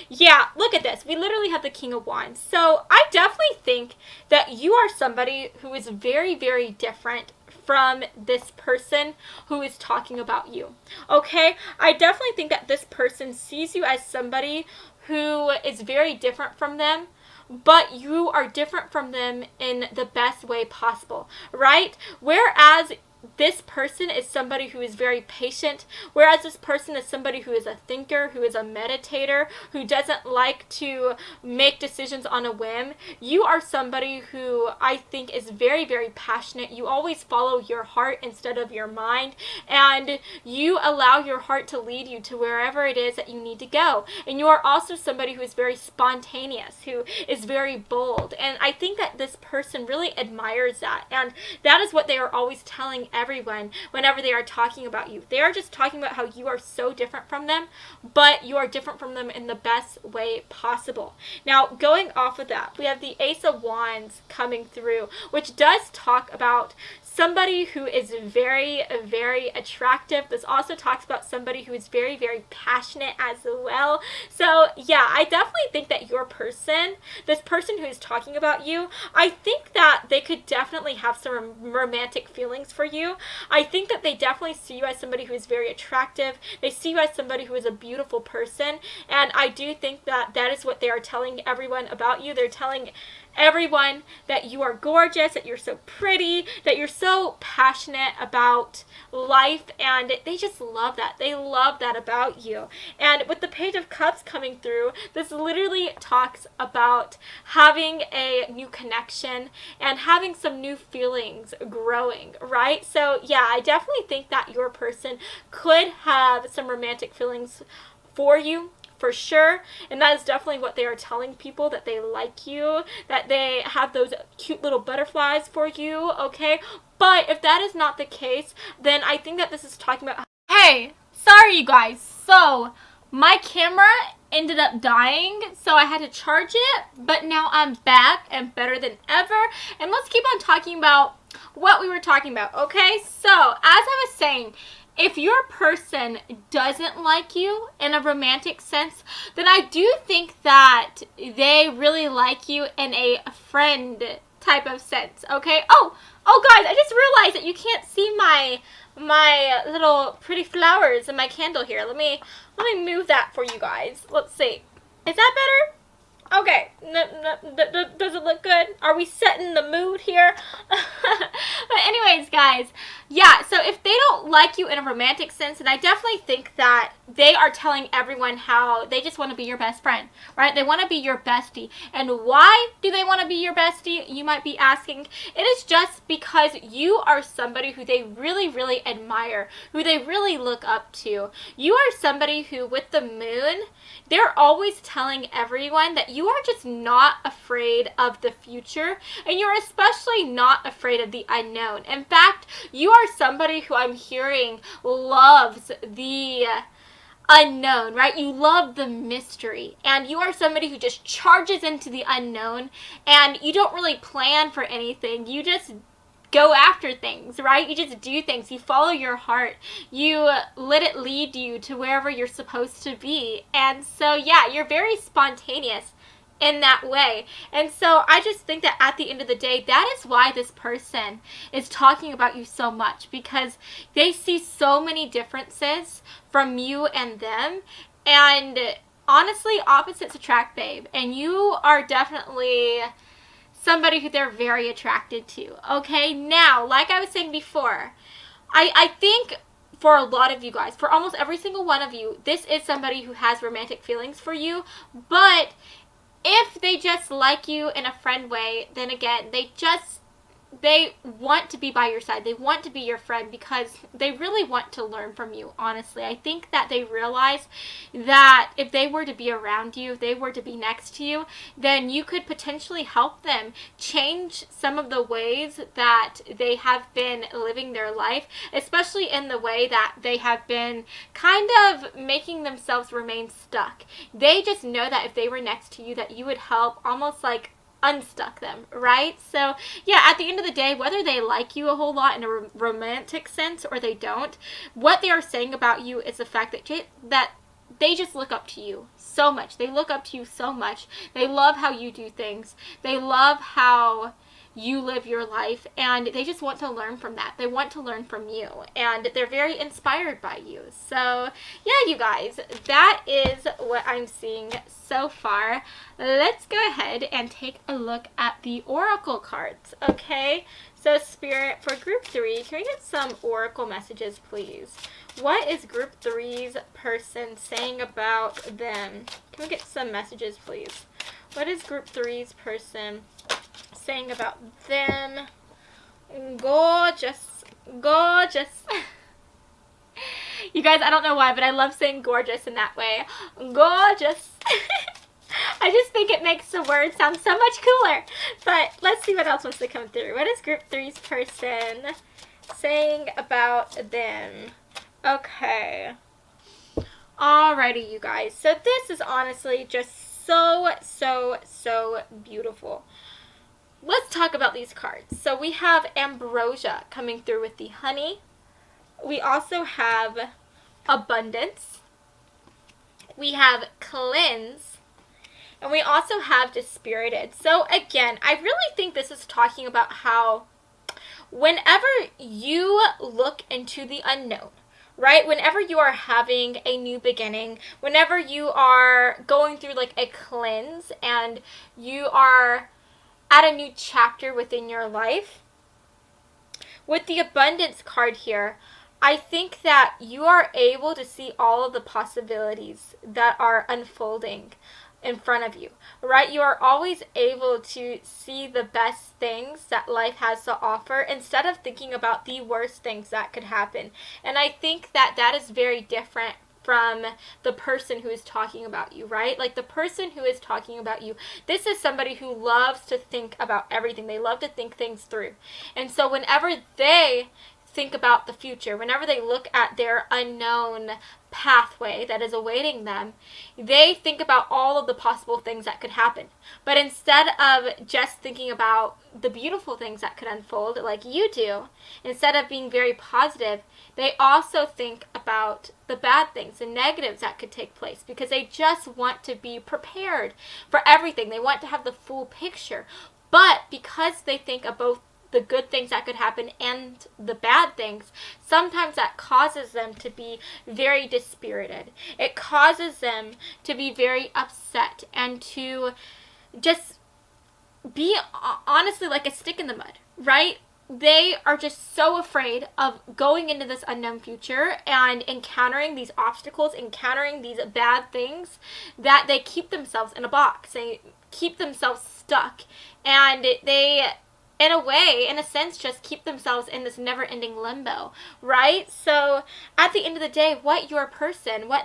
Yeah, look at this. We literally have the King of Wands. So I definitely think that you are somebody who is very, very different from this person who is talking about you. Okay? I definitely think that this person sees you as somebody who is very different from them, but you are different from them in the best way possible, right? Whereas this person is somebody who is very patient, whereas this person is somebody who is a thinker, who is a meditator, who doesn't like to make decisions on a whim. You are somebody who I think is very, very passionate. You always follow your heart instead of your mind, and you allow your heart to lead you to wherever it is that you need to go. And you are also somebody who is very spontaneous, who is very bold, and I think that this person really admires that, and that is what they are always telling everyone whenever they are talking about you. They are just talking about how you are so different from them, but you are different from them in the best way possible. Now, going off of that, we have the Ace of Wands coming through, which does talk about somebody who is very, very attractive. This also talks about somebody who is very, very passionate as well. So yeah, I definitely think that your person, this person who is talking about you, I think that they could definitely have some romantic feelings for you. I think that they definitely see you as somebody who is very attractive. They see you as somebody who is a beautiful person, and I do think that that is what they are telling everyone about you. They're telling everyone that you are gorgeous, that you're so pretty, that you're so passionate about life, and they just love that. They love that about you. And with the Page of Cups coming through, this literally talks about having a new connection and having some new feelings growing, right? So yeah, I definitely think that your person could have some romantic feelings for you, for sure, and that is definitely what they are telling people, that they like you, that they have those cute little butterflies for you, okay? But if that is not the case, then I think that this is talking about, hey, sorry you guys, so my camera ended up dying, so I had to charge it, but now I'm back and better than ever, and let's keep on talking about what we were talking about, okay? So, as I was saying, if your person doesn't like you in a romantic sense, then I do think that they really like you in a friend type of sense, okay? Oh guys, I just realized that you can't see my little pretty flowers in my candle here. Let me move that for you guys. Let's see. Is that better? Okay, does it look good? Are we setting the mood here? But anyways, guys, yeah, so if they don't like you in a romantic sense, then I definitely think that they are telling everyone how they just want to be your best friend, right? They want to be your bestie. And why do they want to be your bestie, you might be asking? It is just because you are somebody who they really, really admire, who they really look up to. You are somebody who, with the moon, they're always telling everyone that you you are just not afraid of the future, and you're especially not afraid of the unknown. In fact, you are somebody who I'm hearing loves the unknown, right? You love the mystery, and you are somebody who just charges into the unknown, and you don't really plan for anything. You just go after things, right? You just do things. You follow your heart. You let it lead you to wherever you're supposed to be. And so, yeah, you're very spontaneous in that way. And so I just think that at the end of the day, that is why this person is talking about you so much, because they see so many differences from you and them. And honestly, opposites attract, babe. And you are definitely somebody who they're very attracted to. Okay, now, like I was saying before, I think for a lot of you guys, for almost every single one of you, this is somebody who has romantic feelings for you. But if they just like you in a friend way, then again, they want to be by your side. They want to be your friend because they really want to learn from you, honestly. I think that they realize that if they were to be around you, if they were to be next to you, then you could potentially help them change some of the ways that they have been living their life, especially in the way that they have been kind of making themselves remain stuck. They just know that if they were next to you, that you would help almost like unstuck them, right? So yeah, at the end of the day, whether they like you a whole lot in a romantic sense or they don't, what they are saying about you is the fact that they just look up to you so much. They look up to you so much. They love how you do things. They love how you live your life, and they just want to learn from that. They want to learn from you, and they're very inspired by you. So yeah, you guys, that is what I'm seeing so far. Let's go ahead and take a look at the oracle cards, okay? So Spirit, for group 3, can we get some oracle messages, please? What is group 3's person saying about them? Can we get some messages, please? What is group 3's person saying about them? Gorgeous. Gorgeous. You guys, I don't know why, but I love saying gorgeous in that way. Gorgeous. I just think it makes the word sound so much cooler. But let's see what else wants to come through. What is group 3's person saying about them? Okay. Alrighty, you guys. So this is honestly just so beautiful. Let's talk about these cards. So we have ambrosia coming through with the honey. We also have abundance. We have cleanse. And we also have dispirited. So again, I really think this is talking about how whenever you look into the unknown, right? Whenever you are having a new beginning, whenever you are going through like a cleanse and you are at a new chapter within your life, with the abundance card here, I think that you are able to see all of the possibilities that are unfolding in front of you, right? You are always able to see the best things that life has to offer instead of thinking about the worst things that could happen. And I think that that is very different from the person who is talking about you, right? Like the person who is talking about you, this is somebody who loves to think about everything. They love to think things through. And so whenever they think about the future, whenever they look at their unknown pathway that is awaiting them, they think about all of the possible things that could happen. But instead of just thinking about the beautiful things that could unfold like you do, instead of being very positive, they also think about the bad things, the negatives that could take place, because they just want to be prepared for everything. They want to have the full picture. But because they think of both the good things that could happen and the bad things, sometimes that causes them to be very dispirited. It causes them to be very upset and to just be honestly like a stick in the mud, right? They are just so afraid of going into this unknown future and encountering these obstacles, encountering these bad things, that they keep themselves in a box. They keep themselves stuck, and they in a way, in a sense, just keep themselves in this never-ending limbo, right? So at the end of the day, what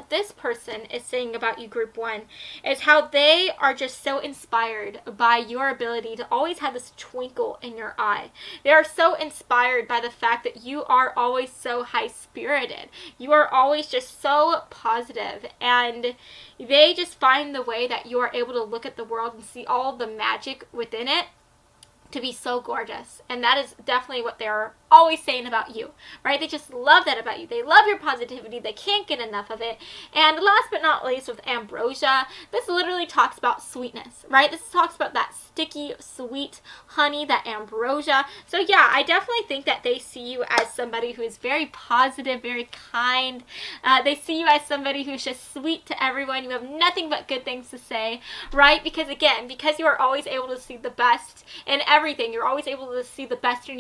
this person is saying about you, group one, is how they are just so inspired by your ability to always have this twinkle in your eye. They are so inspired by the fact that you are always so high-spirited. You are always just so positive, and they just find the way that you are able to look at the world and see all the magic within it to be so gorgeous. And that is definitely what they're always saying about you, right? They just love that about you. They love your positivity. They can't get enough of it. And last but not least, with ambrosia, this literally talks about sweetness, right? This talks about that sticky, sweet honey, that ambrosia. So yeah, I definitely think that they see you as somebody who is very positive, very kind. They see you as somebody who's just sweet to everyone. You have nothing but good things to say, right? Because again, because you are always able to see the best in everything, you're always able to see the best in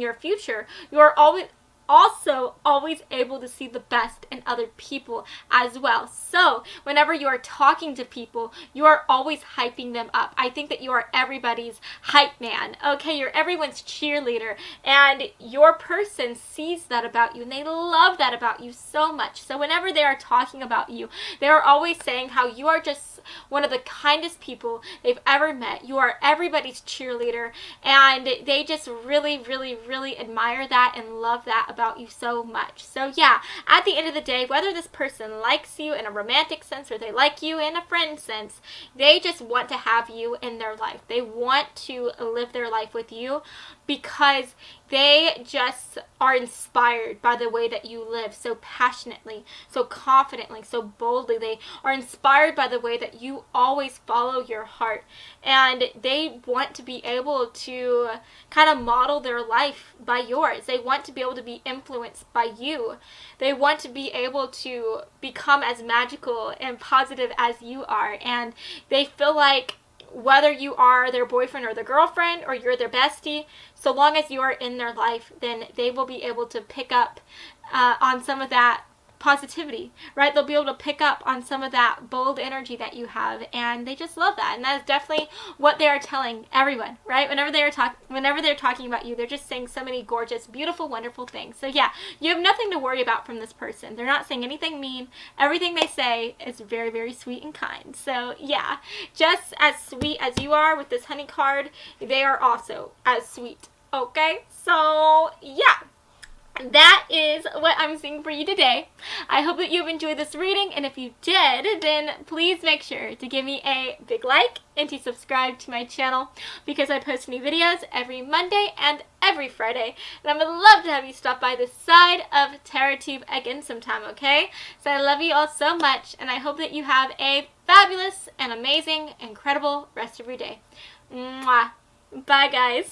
your future. You are always able to see the best in other people as well. So whenever you are talking to people, you are always hyping them up. I think that you are everybody's hype man. Okay, you're everyone's cheerleader, and your person sees that about you, and they love that about you so much. So whenever they are talking about you, they are always saying how you are just one of the kindest people they've ever met. You are everybody's cheerleader, and they just really, really, really admire that and love that about you so much. So yeah, at the end of the day, whether this person likes you in a romantic sense or they like you in a friend sense, they just want to have you in their life. They want to live their life with you because they just are inspired by the way that you live so passionately, so confidently, so boldly. They are inspired by the way that you always follow your heart, and they want to be able to kind of model their life by yours. They want to be able to be influenced by you. They want to be able to become as magical and positive as you are, and they feel like whether you are their boyfriend or their girlfriend or you're their bestie, so long as you are in their life, then they will be able to pick up on some of that positivity, right? They'll be able to pick up on some of that bold energy that you have, and they just love that. And that is definitely what they are telling everyone, right? Whenever they're talking about you, they're just saying so many gorgeous, beautiful, wonderful things. So yeah, you have nothing to worry about from this person. They're not saying anything mean. Everything they say is very, very sweet and kind. So yeah, just as sweet as you are with this honey card, they are also as sweet. Okay, so yeah, that is what I'm seeing for you today. I hope that you've enjoyed this reading, and if you did, then please make sure to give me a big like and to subscribe to my channel, because I post new videos every Monday and every Friday, and I would love to have you stop by this side of TerraTube again sometime, okay? So I love you all so much, and I hope that you have a fabulous and amazing, incredible rest of your day. Mwah. Bye, guys.